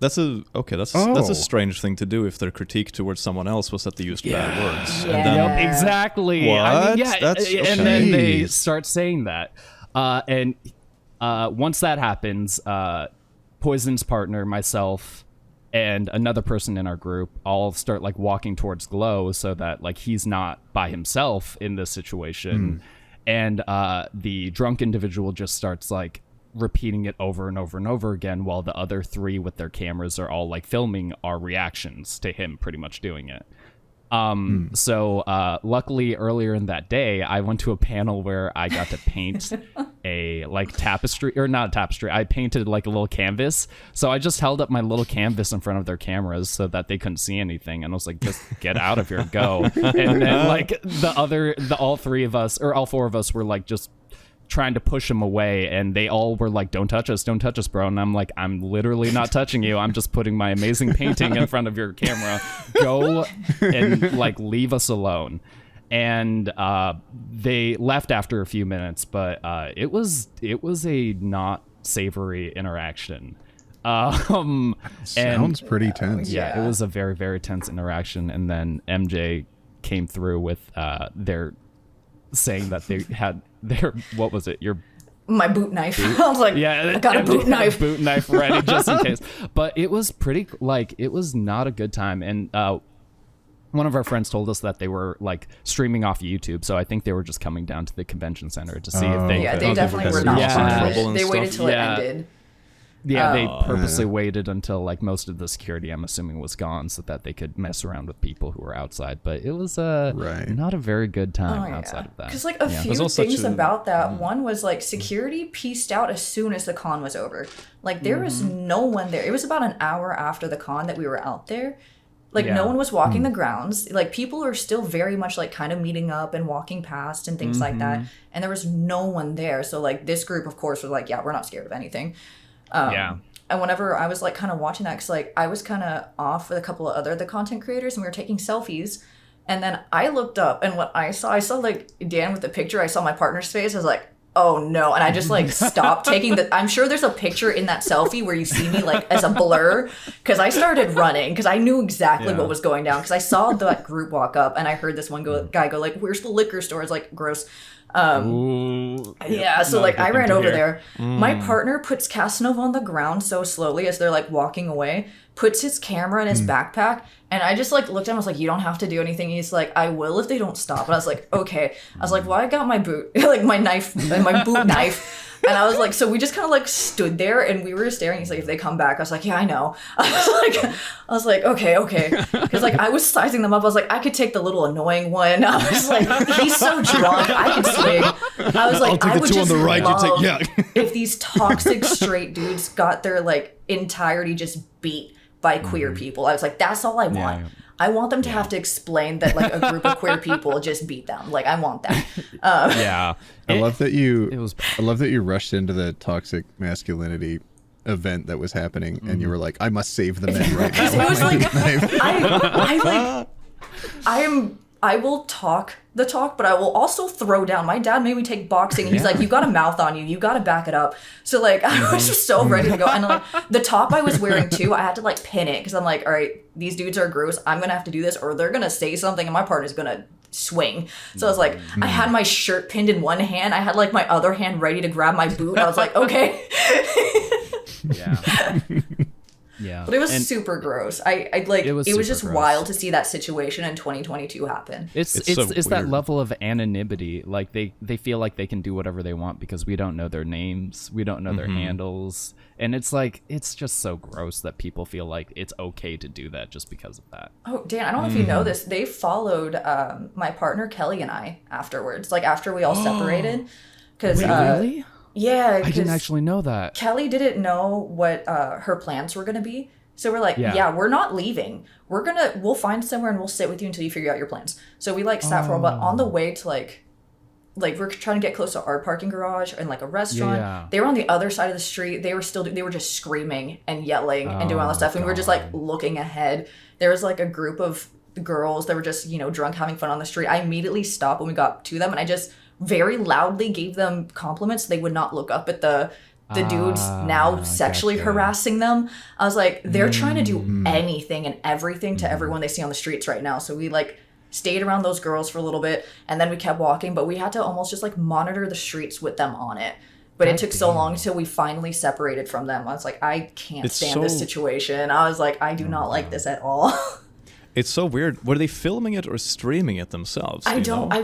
That's a strange thing to do if their critique towards someone else was that they used bad words. Yeah. And then, Yep, exactly. What? I mean, yeah, That's and then they Jeez. start saying that. And once that happens, Poison's partner, myself, and another person in our group all start like walking towards Glow so that like he's not by himself in this situation. And the drunk individual just starts like repeating it over and over and over again while the other 3 with their cameras are all like filming our reactions to him pretty much doing it. So luckily earlier in that day, I went to a panel where I got to paint a like tapestry, or not a tapestry. I painted like a little canvas. So I just held up my little canvas in front of their cameras so that they couldn't see anything. And I was like, just get out of here, go. And then like all four of us were like just trying to push him away, and they all were like, don't touch us, bro. And I'm like, I'm literally not touching you. I'm just putting my amazing painting in front of your camera. Go and like leave us alone. And they left after a few minutes, but it was a not savory interaction. Sounds pretty tense. Yeah, it was a very, very tense interaction. And then MJ came through with their saying that they had their, what was it? My boot knife. I was like, yeah, I got a boot knife. Boot knife ready just in case. But it was pretty, like, it was not a good time. And one of our friends told us that they were like streaming off YouTube, so I think they were just coming down to the convention center to see if they. Yeah, they definitely were not. Yeah. They waited till it ended. Yeah, they purposely waited until like most of the security, I'm assuming, was gone so that they could mess around with people who were outside. But it was not a very good time outside of that. Because like a few things about that. One was like security pieced out as soon as the con was over. Like there was no one there. It was about an hour after the con that we were out there. Like no one was walking the grounds. Like people are still very much like kind of meeting up and walking past and things like that. And there was no one there. So like this group, of course, was like, yeah, we're not scared of anything. And whenever I was like kind of watching that, because like I was kind of off with a couple of the content creators, and we were taking selfies. And then I looked up, and what I saw like Dan with the picture. I saw my partner's face. I was like, oh no. And I just like stopped taking I'm sure there's a picture in that selfie where you see me like as a blur, because I started running because I knew exactly what was going down, because I saw that group walk up and I heard this one guy go like, where's the liquor store? It's like gross. So like I ran over there. My partner puts Casanova on the ground so slowly as they're like walking away, puts his camera in his backpack, and I just like looked at him. I was like, you don't have to do anything. He's like, I will if they don't stop. And I was like, okay. I was like, well, I got my boot, like my knife, my boot knife. And I was like, so we just kind of like stood there and we were staring. He's like, if they come back, I was like, yeah, I know. I was like, okay. Because like I was sizing them up. I was like, I could take the little annoying one. I was like, he's so drunk, I could swing. I was like, I would just love if these toxic straight dudes got their like entirety just beat by queer people. I was like, that's all I want. I want them to have to explain that like a group of queer people just beat them. Like I want that. I love that you rushed into the toxic masculinity event that was happening, and you were like, I must save the men right now. It was like, I will talk the talk, but I will also throw down. My dad made me take boxing, and he's like, you got a mouth on you. You got to back it up. So like, I was just so ready to go. And like the top I was wearing too, I had to like pin it because I'm like, all right, these dudes are gross. I'm going to have to do this, or they're going to say something and my partner's going to swing. So I was like, I had my shirt pinned in one hand. I had like my other hand ready to grab my boot. I was like, okay. Yeah. But it was super gross. I like it was just gross. Wild to see that situation in 2022 happen. It's that level of anonymity. Like they feel like they can do whatever they want because we don't know their names, we don't know their handles, and it's like it's just so gross that people feel like it's okay to do that just because of that. Oh, Dan, I don't know if you know this. They followed my partner Kelly and I afterwards, like after we all separated. Because really? Yeah, I didn't actually know that. Kelly didn't know what her plans were going to to be. So we're like, yeah, we're not leaving. We'll find somewhere and we'll sit with you until you figure out your plans. So we like sat for a while, but on the way to like we're trying to get close to our parking garage and like a restaurant. Yeah. They were on the other side of the street. They were just screaming and yelling and doing all this stuff. And we were just like looking ahead. There was like a group of girls that were just, drunk having fun on the street. I immediately stopped when we got to them and I just very loudly gave them compliments. They would not look up at the dudes now sexually harassing them. I was like, they're trying to do anything and everything to everyone they see on the streets right now. So we like stayed around those girls for a little bit and then we kept walking, but we had to almost just like monitor the streets with them on it. But it took so long until we finally separated from them. I was like, I can't stand this situation. I was like, I do not like this at all. It's so weird. Were they filming it or streaming it themselves? I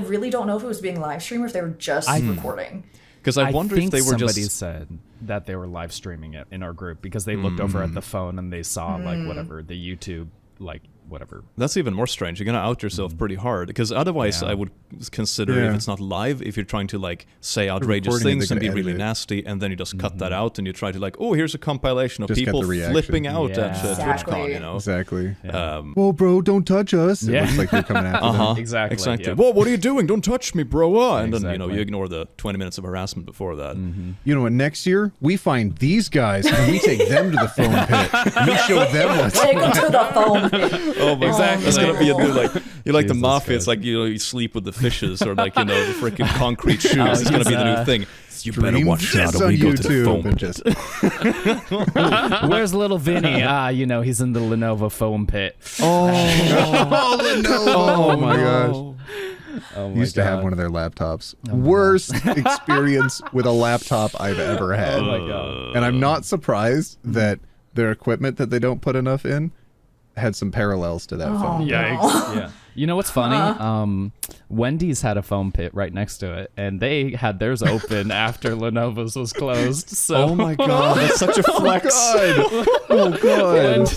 really don't know if it was being live streamed or if they were just recording. Because I wonder if they were somebody said that they were live streaming it in our group because they looked over at the phone and they saw like whatever the YouTube like whatever. That's even more strange. You're gonna out yourself pretty hard, because otherwise I would consider if it's not live, if you're trying to like say outrageous things and be really nasty, and then you just cut that out and you try to like, oh, here's a compilation of Just get people the reaction. flipping out at Exactly. TwitchCon, you know. Exactly. Yeah. Whoa, bro, don't touch us. Yeah. It looks like you're coming after them. Exactly. Yeah. Whoa, what are you doing? Don't touch me, bro. And then, you Exactly. ignore the 20 minutes of harassment before that. You know what? Next year, we find these guys and we take them to the foam pit. We show them what's Take them to the phone pit. Oh my God, that's gonna be a new like you're like the Jesus mafia. Christ. It's like you sleep with the fishes or like the freaking concrete shoes. It's gonna be the new thing. You better watch out or we go to the foam and pit. just Where's little Vinny? He's in the Lenovo foam pit. oh my gosh. Oh my Used to have God. one of their laptops. Worst experience with a laptop I've ever had. Oh my God. And I'm not surprised that their equipment that they don't put enough in had some parallels to that phone. Yikes. Yeah. You know what's funny? Wendy's had a foam pit right next to it, and they had theirs open after Lenovo's was closed. So Oh my God, that's such a flex. Oh god.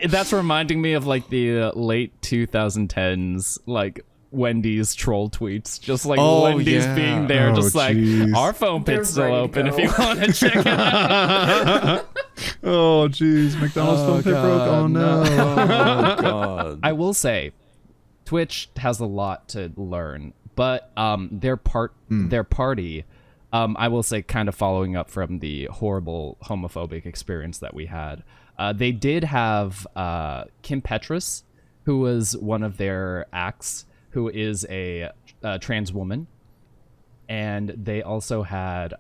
And that's reminding me of like the late 2010s, like Wendy's troll tweets, just like Oh, Wendy's yeah. being there, Oh, just like jeez. our phone They're pit's still ready to open if go. you want to check it out. Oh jeez. McDonald's phone pit broke. Oh no. Oh God. I will say, Twitch has a lot to learn, but their party, I will say, kind of following up from the horrible homophobic experience that we had. They did have Kim Petras, who was one of their acts, who is a trans woman, and they also had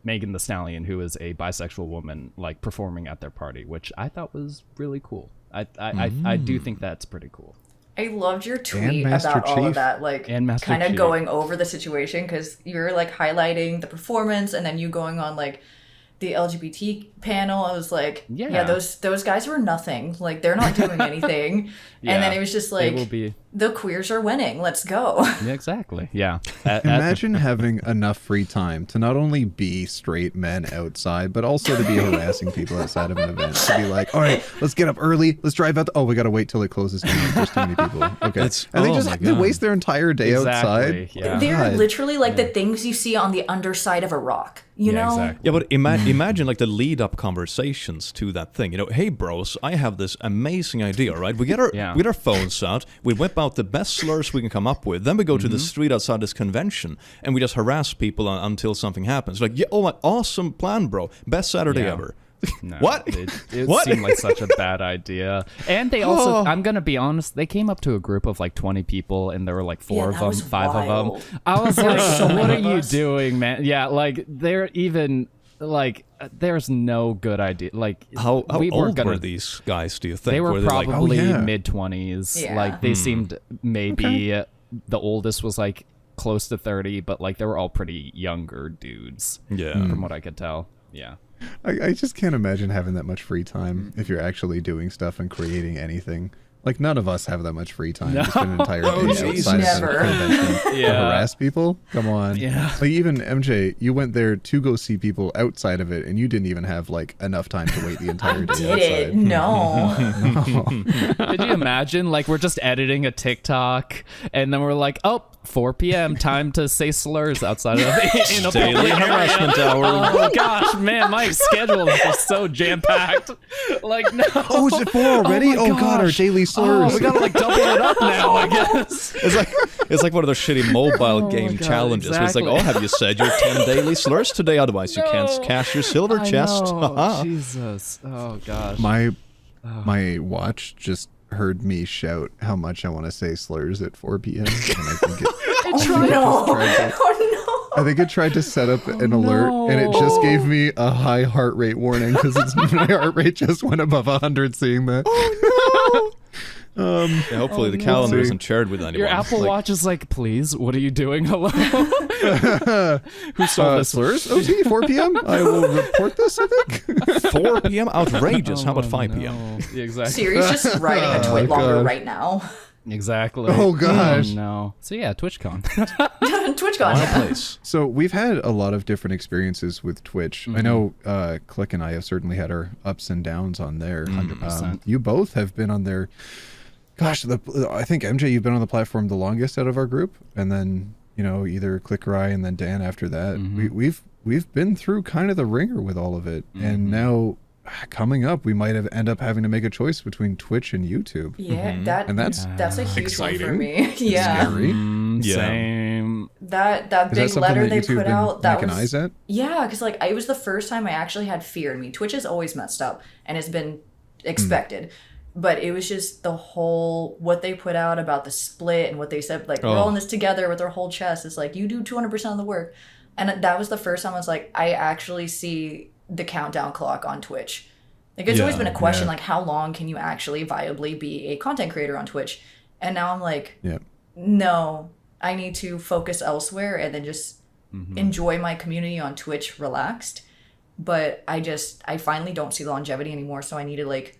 Megan Thee Stallion, who is a bisexual woman, like performing at their party, which I thought was really cool. I do think that's pretty cool. I loved your tweet Master about all Chief. of that, like And Master kind of Chief. going over the situation, because you're like highlighting the performance and then you going on like the LGBT panel. I was like, Yeah. those guys were nothing. Like they're not doing anything. Yeah, And then it was just they like will be. the queers are winning. Let's go. Yeah, exactly. Yeah. Imagine having enough free time to not only be straight men outside, but also to be harassing people outside of an event. To be like, all right, let's get up early. Let's drive out. Oh, we got to wait till it closes down. There's too many people. Okay. It's- And oh my they God. waste their entire day Exactly. outside. Yeah. They're God. literally like the things you see on the underside of a rock. You know? Exactly. Yeah, but imagine like the lead-up conversations to that thing. Hey, bros, I have this amazing idea, right? We get our phones out, we whip out the best slurs we can come up with, then we go to the street outside this convention, and we just harass people until something happens. Like, yeah, oh, my awesome plan, bro. Best Saturday Yeah. ever. No, What? It What? seemed like such a bad idea. And they also, I'm going to be honest, they came up to a group of like 20 people, and there were like Yeah, four of that them, was 5 wild. of them. I was like, so what many are of you us. doing, man? Yeah, like they're even like, there's no good idea. Like, How we weren't old gonna, were these guys, do you think? They were like, probably Oh, yeah. mid-20s. Yeah. Like they seemed maybe the oldest was like close to 30, but like they were all pretty younger dudes. Yeah. From what I could tell. Yeah. I just can't imagine having that much free time if you're actually doing stuff and creating anything. Like, none of us have that much free time to spend an entire day jeez. outside Never. of a convention to Yeah. harass people. Come on. Yeah. Like, even MJ, you went there to go see people outside of it, and you didn't even have, like, enough time to wait the entire day Did it? outside. No. Could you imagine, like, we're just editing a TikTok, and then we're like, oh, 4 p.m., time to say slurs outside of in a Daily public area. harassment hour. Oh, gosh, man, my schedule is just so jam-packed. Like, no. Oh, is it 4 already? my Oh, God, our gosh. daily slurs. Oh, we gotta, like, double it up now, I guess. It's like one of those shitty mobile Oh my game God, challenges. Where it's like, exactly. oh, have you said your 10 daily slurs today? Otherwise, you can't cash your silver I chest. know. Jesus. Oh, gosh. My watch just heard me shout how much I want to say slurs at 4 p.m. And I think I think it tried to set up an alert, and it just gave me a high heart rate warning because my heart rate just went above 100 seeing that. Yeah, hopefully the calendar isn't shared with anyone. Your Apple Like, Watch is like, please, what are you doing? Hello? Who sold this? Slurs? OT, 4 p.m.? I will report this, I think. 4 p.m. outrageous. How about 5 p.m? Yeah, exactly. Siri's just writing a twit longer right now. Exactly. Oh, gosh. No. So yeah, TwitchCon. TwitchCon. Wild place. So we've had a lot of different experiences with Twitch. I know Click and I have certainly had our ups and downs on there. 100%. You both have been on there. Gosh, I think MJ, you've been on the platform the longest out of our group, and then either Click or I, and then Dan after that. We've been through kind of the ringer with all of it, and now coming up, we might end up having to make a choice between Twitch and YouTube. Yeah, that's a huge exciting. one for me. Yeah. Scary. Same. That Is that big something letter that they YouTube put been out, that making eyes was at? yeah, because like it was the first time I actually had fear in me. Twitch has always messed up and has been expected. But it was just the whole, what they put out about the split and what they said, like, we're all in this together with our whole chest. It's like, you do 200% of the work. And that was the first time I was like, I actually see the countdown clock on Twitch. Like, it's always been a question, like, how long can you actually viably be a content creator on Twitch? And now I'm like, no, I need to focus elsewhere and then just enjoy my community on Twitch relaxed. But I finally don't see the longevity anymore. So I need to, like,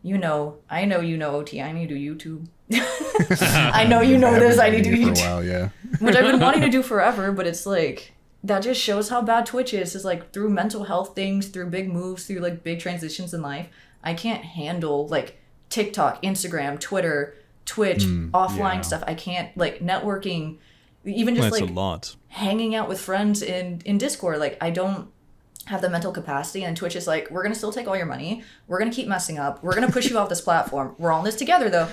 I know OT, I need to do YouTube. I know you know this, I need to do YouTube. For a while, yeah. Which I've been wanting to do forever, but it's like, that just shows how bad Twitch is. It's like, through mental health things, through big moves, through like big transitions in life, I can't handle like TikTok, Instagram, Twitter, Twitch, offline stuff. I can't, like, networking, even just That's like a lot. hanging out with friends in Discord. Like, I don't have the mental capacity, and Twitch is like, we're gonna still take all your money, we're gonna keep messing up, we're gonna push you off this platform, we're all in this together though.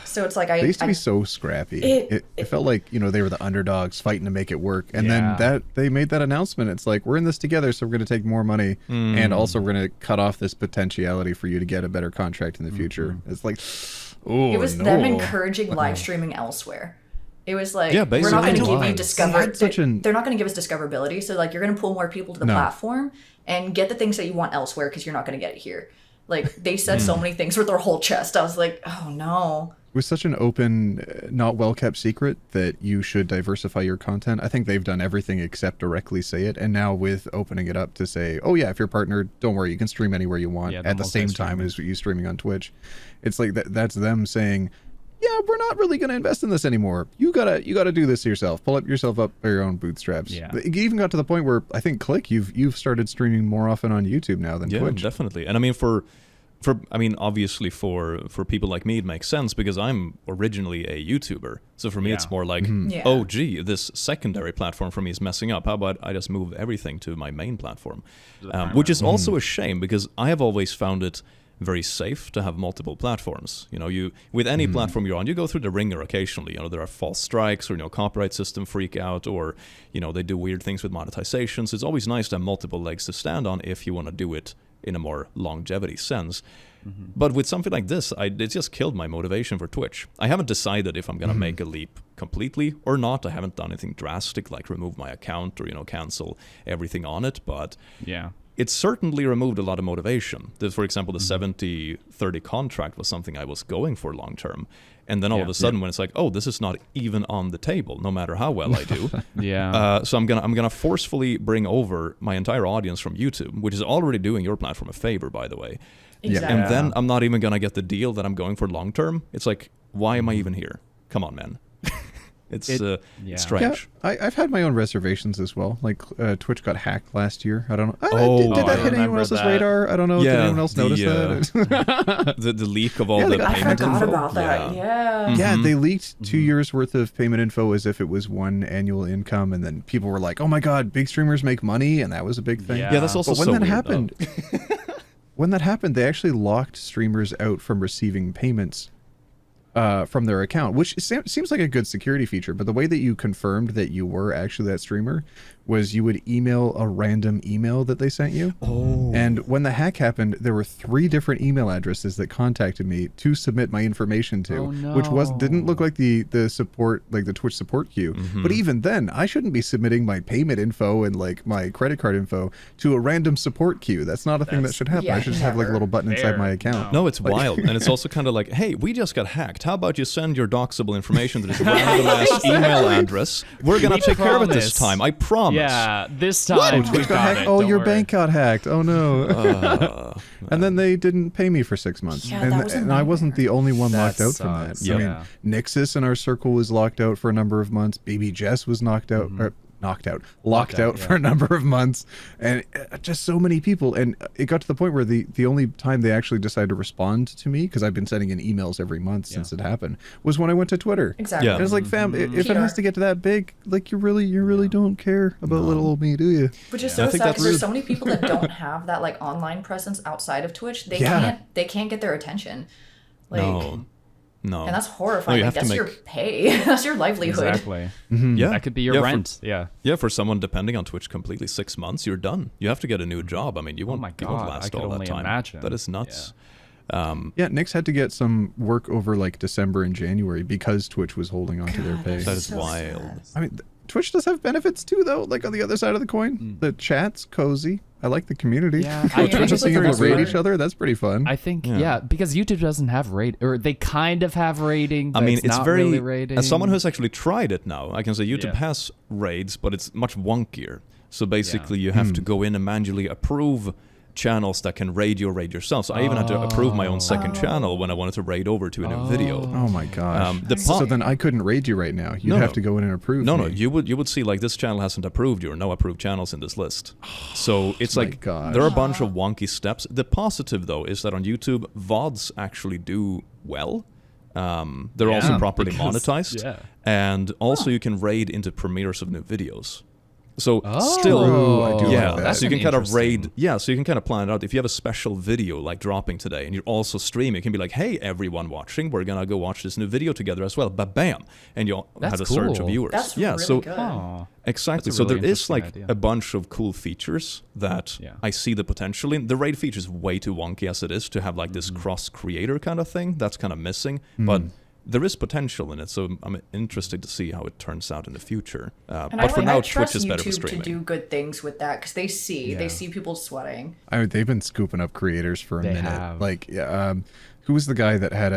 So it's like They used to be so scrappy. It felt like they were the underdogs fighting to make it work, and then they made that announcement. It's like, we're in this together, so we're going to take more money, and also we're going to cut off this potentiality for you to get a better contract in the future. It's like, it was them encouraging live streaming elsewhere. It was like, we're not going to give you discover. They're not going to give us discoverability. So like, you're going to pull more people to the platform and get the things that you want elsewhere because you're not going to get it here. Like, they said so many things with their whole chest. I was like, oh no. It was such an open, not well-kept secret that you should diversify your content. I think they've done everything except directly say it. And now with opening it up to say, oh yeah, if you're partnered, don't worry, you can stream anywhere you want at the same time as you streaming on Twitch. It's like that's them saying, yeah, we're not really going to invest in this anymore. You gotta do this yourself. Pull yourself up by your own bootstraps. Yeah. It even got to the point where I think Click, you've started streaming more often on YouTube now than Twitch. Yeah, definitely. And I mean, obviously for people like me, it makes sense because I'm originally a YouTuber. So for me, it's more like, oh, gee, this secondary platform for me is messing up. How about I just move everything to my main platform? Which is also a shame because I have always found it very safe to have multiple platforms. You with any platform you're on, you go through the ringer occasionally. There are false strikes or copyright system freak out, or they do weird things with monetization. So it's always nice to have multiple legs to stand on if you want to do it in a more longevity sense. But with something like this, it just killed my motivation for Twitch. I haven't decided if I'm going to make a leap completely or not. I haven't done anything drastic like remove my account or cancel everything on it, but it certainly removed a lot of motivation. For example, the 70-30 contract was something I was going for long term. And then all of a sudden when it's like, oh, this is not even on the table, no matter how well I do. So I'm gonna forcefully bring over my entire audience from YouTube, which is already doing your platform a favor, by the way. Exactly. And then I'm not even gonna get the deal that I'm going for long term. It's like, why am I even here? Come on, man. It's strange. Yeah, I've had my own reservations as well. Like Twitch got hacked last year. I don't know. Did that hit anyone else's radar? I don't know. Did anyone else notice that? the leak of all the payment info. I forgot about that. Yeah, they leaked 2 years worth of payment info as if it was one annual income, and then people were like, "Oh my God, big streamers make money," and that was a big thing. Yeah, that's also but when so that weird, happened, when that happened, they actually locked streamers out from receiving payments from their account, which seems like a good security feature. But the way that you confirmed that you were actually that streamer was you would email a random email that they sent you. And when the hack happened, there were 3 different email addresses that contacted me to submit my information to, which didn't look like the support, like the Twitch support queue. But even then, I shouldn't be submitting my payment info and like my credit card info to a random support queue. That's not a thing that should happen. I should just have like a little button inside my account. No, it's wild. And it's also kind of like, hey, we just got hacked. hacked. How about you send your doxable information to this random ass email address? We're gonna take care of it this time. I promise. Yeah, this time we got it. Oh, Don't your worry. bank got hacked. Oh no. And then they didn't pay me for 6 months. Yeah, that was a and I wasn't the only one That locked out from that. sucks. I mean, Yeah. Nixus in our circle was locked out for a number of months. Baby Jess was locked out for a number of months, and just so many people. And it got to the point where the only time they actually decided to respond to me, because I've been sending in emails every month since it happened, was when I went to Twitter. Exactly. Yeah. And it's like, fam, if it PR. has to get to that big, like you really don't care about little old me, do you? Which is I so think sad that's because there's rude. so many people that don't have that like online presence outside of Twitch. They Yeah. can't get their attention. Like, No. and that's horrifying. No, you Like, have to that's your make- pay. That's your livelihood. Exactly. Yeah. That could be your Yeah, rent. Yeah. Yeah, for someone depending on Twitch completely 6 months, you're done. You have to get a new job. I mean, you won't, my you won't God, I last could all that only time. imagine. That is nuts. Yeah, Nix had to get some work over like December and January because Twitch was holding on to their pay. That is So wild. sad. I mean, Twitch does have benefits too, though. Like on the other side of the coin, the chat's cozy. I like the community. Yeah, Twitch I is being think able to that's rate right. each other. That's pretty fun. I think because YouTube doesn't have rate, or they kind of have rating. But I mean, it's not very. really rating. As someone who's actually tried it now, I can say YouTube Yeah. has raids, but it's much wonkier. So basically, you have to go in and manually approve channels that can raid your raid yourself. So I even had to approve my own second channel when I wanted to raid over to a new video. Oh my gosh. So then I couldn't raid you right now. You'd No, have no. to go in and approve. No, me. no, you would see like this channel hasn't approved you or no approved channels in this list. So it's my like gosh. there are a bunch of wonky steps. The positive though is that on YouTube, VODs actually do well. They're also properly monetized, and also you can raid into premieres of new videos. So still, I do like yeah, that. so you can kind of Interesting. raid, so you can kind of plan it out. If you have a special video like dropping today, and you're also streaming, you can be like, "Hey, everyone watching, we're gonna go watch this new video together as well." But bam, and you'll That's have a surge of cool. viewers. That's yeah, really so good. Oh. exactly. That's a So really there is interesting like idea. a bunch of cool features that I see the potential in. The raid feature is way too wonky as it is to have like this cross-creator kind of thing. That's kind of missing, but there is potential in it. So I'm interested to see how it turns out in the future. And But for I now, trust Twitch is better for YouTube to streaming. do good things with that because they see people sweating. I mean, they've been scooping up creators for a They minute. have. Like, who was the guy that had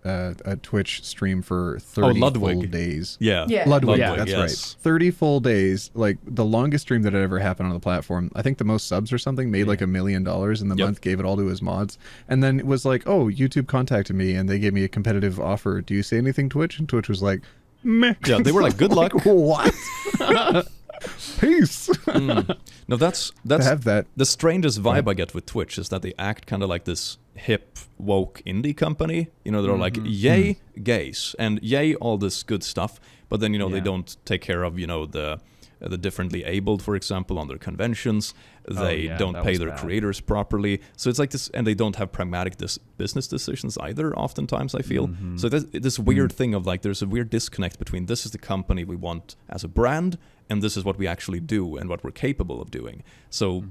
a Twitch stream for 30 Ludwig. full days? Yeah. Yeah. Ludwig, Yeah. that's yes. right. 30 full days, like the longest stream that had ever happened on the platform. I think the most subs or something made like $1 million in the Yep. month, gave it all to his mods. And then it was like, oh, YouTube contacted me and they gave me a competitive offer. Do you say anything, Twitch? And Twitch was like, meh. Yeah, they were like, "Good luck." What? Peace. No, that's have that. the strangest vibe I get with Twitch is that they act kind of like this hip, woke indie company. You know, they're like, yay, gays, and yay, all this good stuff. But then, you know, they don't take care of, you know, the differently abled, for example, on their conventions. They don't that pay was their bad. creators properly. So it's like this, and they don't have pragmatic business decisions either, oftentimes, I feel. So this weird thing of like, there's a weird disconnect between this is the company we want as a brand, and this is what we actually do and what we're capable of doing. So,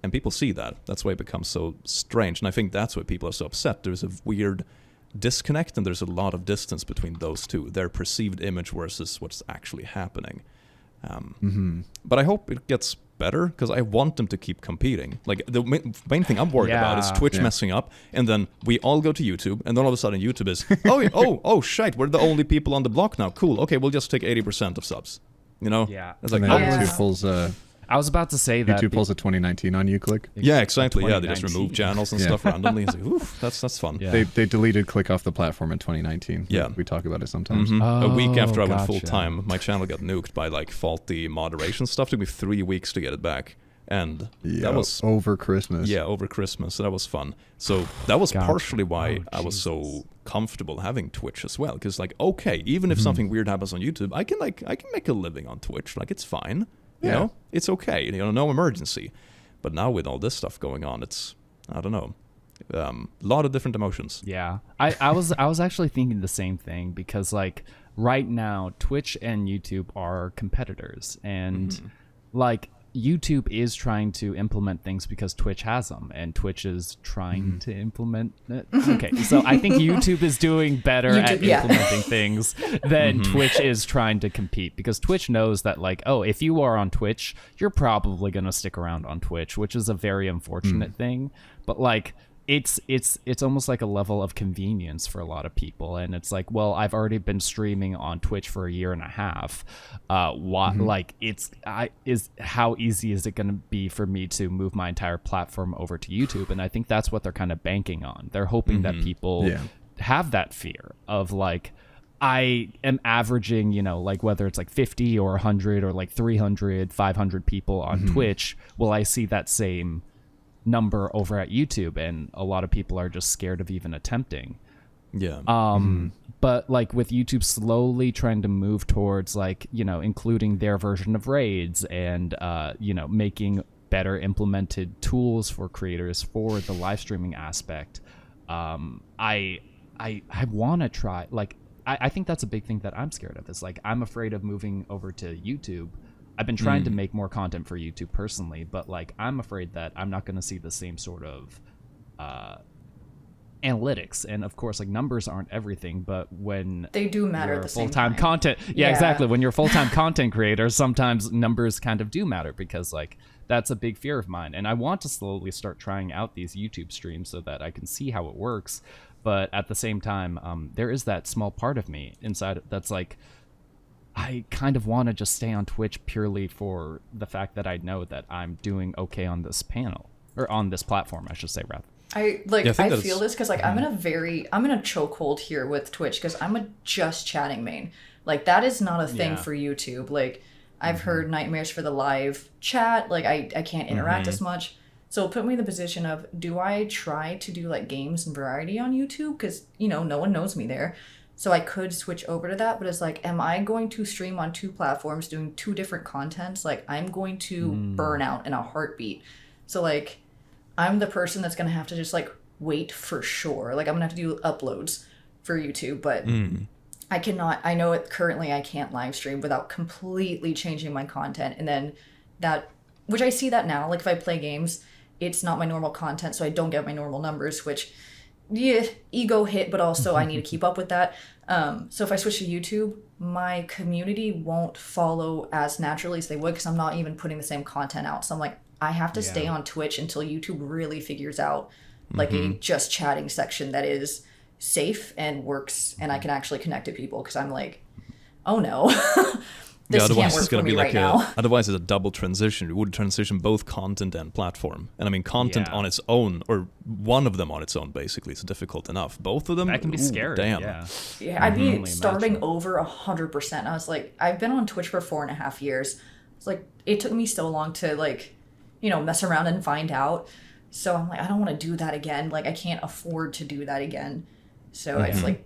and people see that. That's why it becomes so strange. And I think that's why people are so upset. There's a weird disconnect, and there's a lot of distance between those two, their perceived image versus what's actually happening. But I hope it gets better because I want them to keep competing. Like the main thing I'm worried about is Twitch messing up, and then we all go to YouTube, and then all of a sudden YouTube is, oh shite, we're the only people on the block now. Cool, okay, we'll just take 80% of subs. You know? Yeah. It's like, And then Yeah. YouTube pulls I was about to say that. YouTube pulls a 2019 on you, Click. yeah, exactly. Yeah, they just 2019. remove channels and Yeah. stuff randomly. It's like, oof, that's fun. Yeah. They deleted Click off the platform in 2019. Yeah. We talk about it sometimes. A week after I went gotcha. full time, my channel got nuked by like faulty moderation stuff. It took me 3 weeks to get it back, and Yeah, that was over Christmas. over Christmas. So that was fun. So that was Gotcha. partially why Oh, I was so comfortable having Twitch as well. Because like, okay, even if something weird happens on YouTube, I can make a living on Twitch. Like it's fine. You know, it's okay. You know, no emergency. But now with all this stuff going on, it's I don't know. A lot of different emotions. Yeah, I was actually thinking the same thing because like right now Twitch and YouTube are competitors, and like YouTube is trying to implement things because Twitch has them, and Twitch is trying to implement it. Okay, so I think YouTube is doing better at implementing things than Twitch is trying to compete, because Twitch knows that like, oh, if you are on Twitch, you're probably going to stick around on Twitch, which is a very unfortunate thing. But like it's almost like a level of convenience for a lot of people, and it's like, well, I've already been streaming on Twitch for a year and a half. Like how easy is it going to be for me to move my entire platform over to YouTube? And I think that's what they're kind of banking on. They're hoping that people have that fear of like, I am averaging, you know, like whether it's like 50 or 100 or like 300, 500 people on Twitch. Will I see that same number over at YouTube? And a lot of people are just scared of even attempting. But like with YouTube slowly trying to move towards like, you know, including their version of raids and you know, making better implemented tools for creators for the live streaming aspect, I want to try. Like I think that's a big thing that I'm scared of, is like I'm afraid of moving over to YouTube. I've been trying to make more content for YouTube personally, but like I'm afraid that I'm not going to see the same sort of analytics. And of course, like numbers aren't everything, but when they do matter at the same full-time time. content, exactly. When you're a full-time content creator, sometimes numbers kind of do matter, because like that's a big fear of mine. And I want to slowly start trying out these YouTube streams so that I can see how it works. But at the same time, there is that small part of me inside that's like, I kind of want to just stay on Twitch purely for the fact that I know that I'm doing okay on this panel, or on this platform, I should say, rather. I feel this because like I'm in a chokehold here with Twitch, because I'm a just chatting main. Like that is not a thing for YouTube. Like I've heard nightmares for the live chat. Like I can't interact as much. So it put me in the position of, do I try to do like games and variety on YouTube? Because, you know, no one knows me there. So I could switch over to that, but it's like, am I going to stream on 2 platforms doing 2 different contents? Like I'm going to burn out in a heartbeat. So like, I'm the person that's going to have to just like wait for sure. Like I'm going to have to do uploads for YouTube, but I cannot, I know it currently I can't live stream without completely changing my content. And then that, which I see that now, like if I play games, it's not my normal content, so I don't get my normal numbers, which, ego hit, but also I need to keep up with that. So if I switch to YouTube, my community won't follow as naturally as they would, because I'm not even putting the same content out. So I'm like, I have to stay on Twitch until YouTube really figures out like a just chatting section that is safe and works, and I can actually connect to people, because I'm like, oh no. This otherwise can't work it's going for to be me like right now. otherwise it's a double transition. It would transition both content and platform. And I mean, content on its own, or one of them on its own, basically, is difficult enough. Both of them, That can be scary. Damn. Yeah, I'd be starting over 100%. I was like, I've been on Twitch for 4.5 years. It's like, it took me so long to like, you know, mess around and find out. So I'm like, I don't want to do that again. Like I can't afford to do that again. So it's like,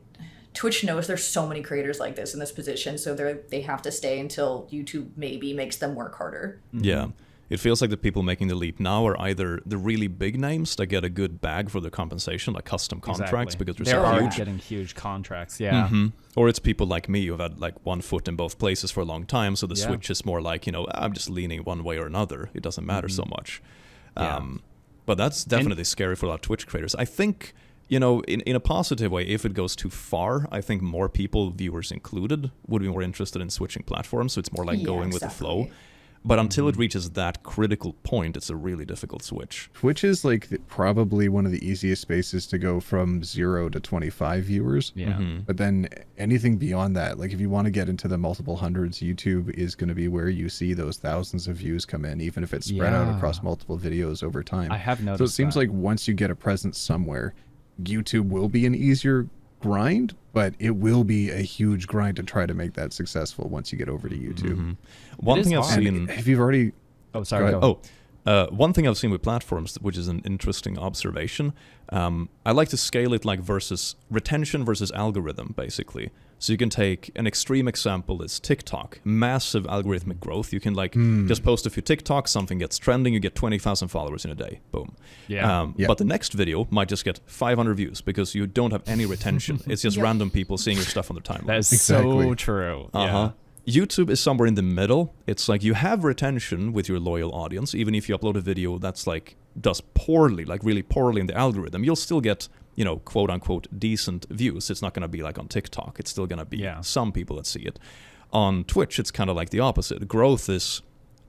Twitch knows there's so many creators like this in this position, so they have to stay until YouTube maybe makes them work harder. Yeah. It feels like the people making the leap now are either the really big names that get a good bag for their compensation, like custom contracts, because they're so huge. Getting huge contracts, Or it's people like me who've had like one foot in both places for a long time, so the switch is more like, you know, I'm just leaning one way or another. It doesn't matter so much. But that's definitely scary for a lot of Twitch creators. I think, you know, in a positive way, if it goes too far, I think more people, viewers included, would be more interested in switching platforms. So it's more like going with the flow. But until it reaches that critical point, it's a really difficult switch. Twitch is like probably one of the easiest spaces to go from 0 to 25 viewers. But then anything beyond that, like if you want to get into the multiple hundreds, YouTube is going to be where you see those thousands of views come in, even if it's spread out across multiple videos over time. I have noticed So it seems that. like once you get a presence somewhere, YouTube will be an easier grind, but it will be a huge grind to try to make that successful once you get over to YouTube. One thing I've hard. seen... If you've already... Oh, sorry. Go ahead. One thing I've seen with platforms, which is an interesting observation, I like to scale it like versus retention versus algorithm, basically. So you can take an extreme example is TikTok, massive algorithmic growth. You can like just post a few TikToks, something gets trending, you get 20,000 followers in a day, boom. But the next video might just get 500 views because you don't have any retention. It's just random people seeing your stuff on their timeline. That is so true. YouTube is somewhere in the middle. It's like you have retention with your loyal audience. Even if you upload a video that's like does poorly, like really poorly in the algorithm, you'll still get, you know, quote unquote decent views. It's not going to be like on TikTok. It's still going to be some people that see it. On Twitch, it's kind of like the opposite. Growth is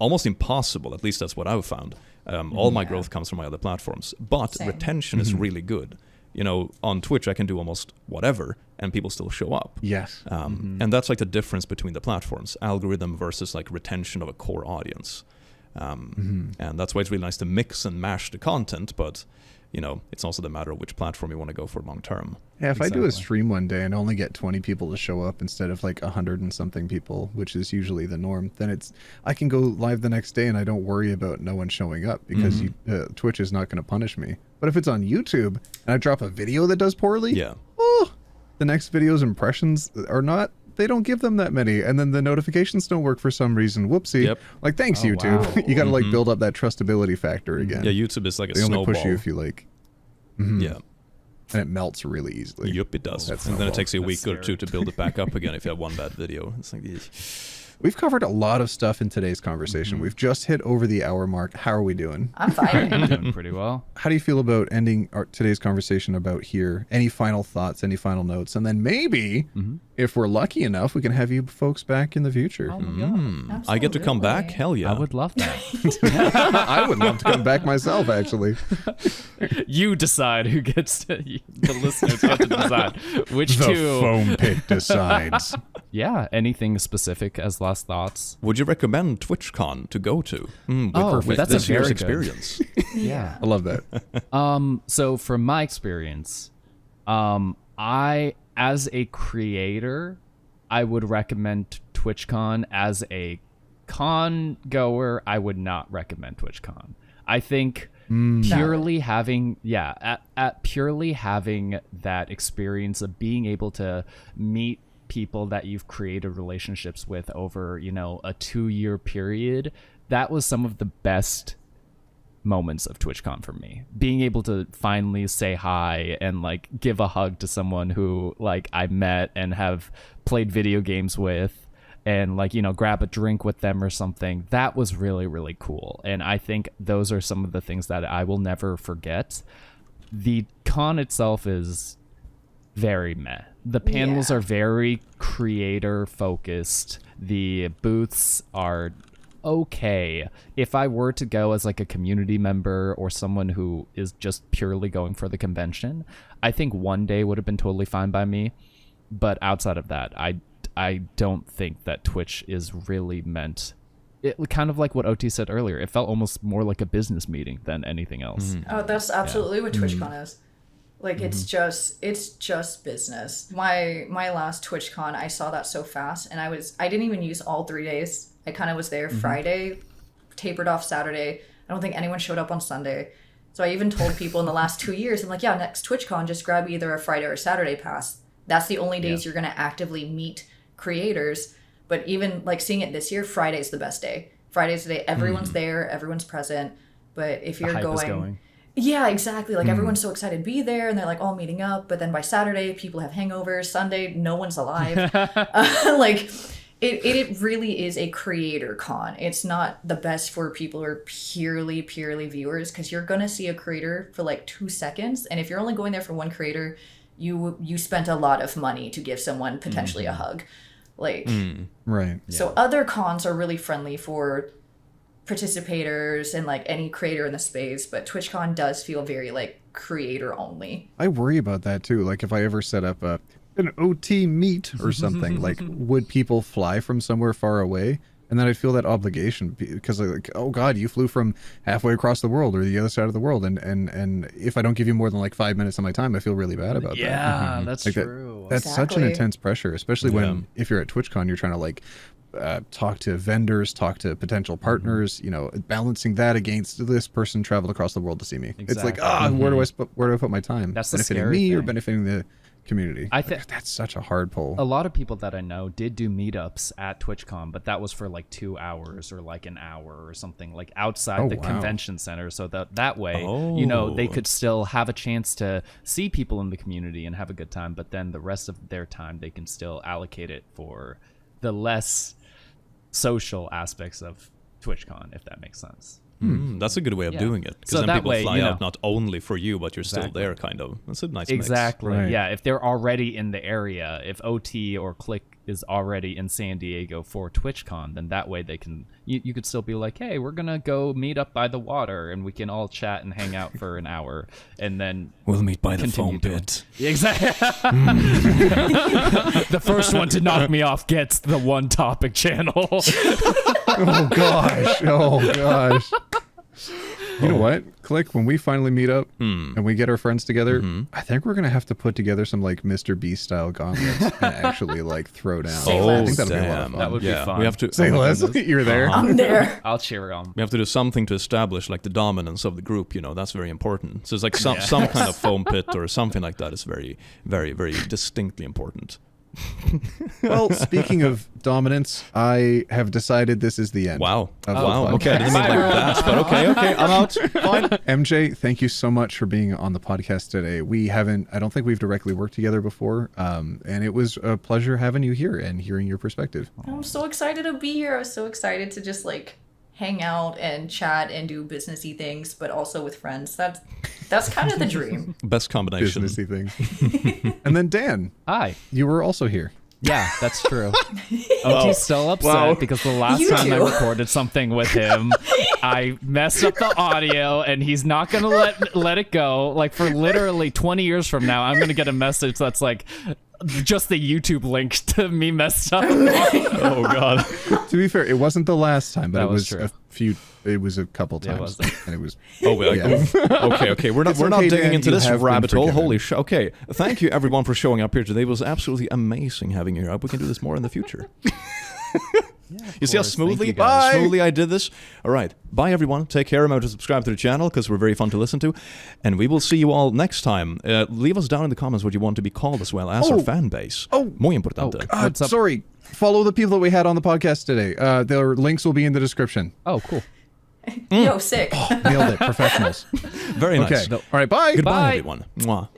almost impossible. At least that's what I've found. All my growth comes from my other platforms, but Same. retention is really good. You know, on Twitch I can do almost whatever, and people still show up. Yes. And that's like the difference between the platforms, algorithm versus like retention of a core audience. And that's why it's really nice to mix and mash the content, but you know, it's also the matter of which platform you want to go for long term. Yeah, if I do a stream one day and only get 20 people to show up instead of like 100 and something people, which is usually the norm, then I can go live the next day and I don't worry about no one showing up because Twitch is not going to punish me. But if it's on YouTube and I drop a video that does poorly, the next video's impressions are not, they don't give them that many, and then the notifications don't work for some reason. Whoopsie. Yep. Like, thanks, YouTube. Wow. You got to like build up that trustability factor again. Yeah, YouTube is like a They snowball. only push you if you like. Yeah. And it melts really easily. Yep, it does. That's And then it snowball. takes you a week That's or two to build it back up again if you have one bad video. It's like, We've covered a lot of stuff in today's conversation. We've just hit over the hour mark. How are we doing? I'm fine. I'm doing pretty well. How do you feel about ending today's conversation about here? Any final thoughts, any final notes? And then maybe, if we're lucky enough, we can have you folks back in the future. I get to come back? Absolutely. Hell yeah. I would love that. I would love to come back myself, actually. You decide who gets to, the listeners get to decide which two. foam pit decides. Yeah, anything specific as last thoughts? Would you recommend TwitchCon to go to? Perfect. That's This a year's very good- experience. Yeah. I love that. So from my experience, I, as a creator, I would recommend TwitchCon. As a con goer, I would not recommend TwitchCon. I think purely having, at purely having that experience of being able to meet people that you've created relationships with over, you know, a 2-year period, that was some of the best moments of TwitchCon for me. Being able to finally say hi and like give a hug to someone who like I met and have played video games with, and like, you know, grab a drink with them or something, that was really, really cool. And I think those are some of the things that I will never forget. The con itself is very meh. The panels are very creator focused. The booths are okay. If I were to go as like a community member or someone who is just purely going for the convention, I think one day would have been totally fine by me. But outside of that, I don't think that Twitch is really meant. It kind of like what OT said earlier. It felt almost more like a business meeting than anything else. Oh, that's absolutely what TwitchCon is. Like, it's just business. My last TwitchCon, I saw that so fast, and I didn't even use all 3 days. I kind of was there Friday, tapered off Saturday. I don't think anyone showed up on Sunday. So I even told people in the last 2 years, I'm like, yeah, next TwitchCon, just grab either a Friday or a Saturday pass. That's the only days you're going to actively meet creators. But even like seeing it this year, Friday's the best day. Friday's the day everyone's there, everyone's present. But if you're The hype is going. Yeah, exactly. Like everyone's so excited to be there and they're like all meeting up. But then by Saturday, people have hangovers. Sunday, no one's alive. Like it really is a creator con. It's not the best for people who are purely viewers, because you're going to see a creator for like 2 seconds. And if you're only going there for one creator, you spent a lot of money to give someone potentially a hug. Like, Right. so other cons are really friendly for participators and like any creator in the space, but TwitchCon does feel very like creator only. I worry about that too. Like if I ever set up an OT meet or something, like would people fly from somewhere far away? And then I'd feel that obligation because like, oh God, you flew from halfway across the world or the other side of the world. And if I don't give you more than like 5 minutes of my time, I feel really bad about that. Yeah, that's Like true. That's such an Exactly. intense pressure, especially when, if you're at TwitchCon, you're trying to like talk to vendors, talk to potential partners, you know, balancing that against this person traveled across the world to see me. It's like, where do I put my time? That's the benefiting scary me or thing. benefiting the community? I think that's such a hard pull. a lot of people that I know did do meetups at TwitchCon, but that was for like 2 hours or like an hour or something, like outside the convention center, so that way, you know, they could still have a chance to see people in the community and have a good time, but then the rest of their time they can still allocate it for the less social aspects of TwitchCon, if that makes sense. That's a good way of Yeah. doing it. Because So then that people way, fly you out know. not only for you, but you're still Exactly. there, kind of. That's a nice mix. Exactly. Right. Yeah, if they're already in the area, if OT or Click is already in San Diego for TwitchCon, then that way they can you could still be like, hey, we're gonna go meet up by the water and we can all chat and hang out for an hour, and then We'll meet by the continue foam doing- pit. Exactly. The first one to knock me off gets the one topic channel. Oh gosh. Oh gosh. You know what? Click, when we finally meet up and we get our friends together, I think we're gonna have to put together some like Mr. Beast style gauntlets and actually like throw down. Say I less. think that'll be a lot of damn. fun. That would be fun. We have to Say oh my less. goodness. You're there. I'm there. I'll cheer on. We have to do something to establish like the dominance of the group. That's very important. So it's like some kind of foam pit or something like that is very, very, very distinctly important. Well, speaking of dominance, I have decided this is the end. Wow. Of the Wow. podcast. Okay, I didn't mean like that, but okay, I'm out. Fine. MJ, thank you so much for being on the podcast today. I don't think we've directly worked together before, and it was a pleasure having you here and hearing your perspective. I'm so excited to be here. I was so excited to just like hang out and chat and do businessy things, but also with friends. That's kind of the dream. Best combination. Businessy things. And then Dan, Hi. you were also here. Yeah, that's true. OT's still upset Wow. because the last You time I too. recorded something with him, I messed up the audio, and he's not gonna let it go. Like for literally 20 years from now, I'm gonna get a message that's like just the YouTube link to me messed up. Oh god. To be fair, it wasn't the last time, but That it was was true. it was a couple Yeah, it times, was. and it was. Oh, wait, Yeah. okay. We're not It's we're not okay, digging Dan, into you this have been rabbit hole. forgiven. Holy shit. Okay. Thank you everyone for showing up here today. It was absolutely amazing having you here. I hope we can do this more in the future. You see how course. Thank smoothly, you, guys. smoothly I did this? All right. Bye, everyone. Take care. Remember to subscribe to the channel because we're very fun to listen to. And we will see you all next time. Leave us down in the comments what you want to be called as well as our fan base. Muy importante. What's up? Sorry. Follow the people that we had on the podcast today. Their links will be in the description. Oh, cool. Yo, sick. Nailed it. Professionals. Very nice. Okay. All right. Bye. Goodbye, Bye. everyone. Mwah.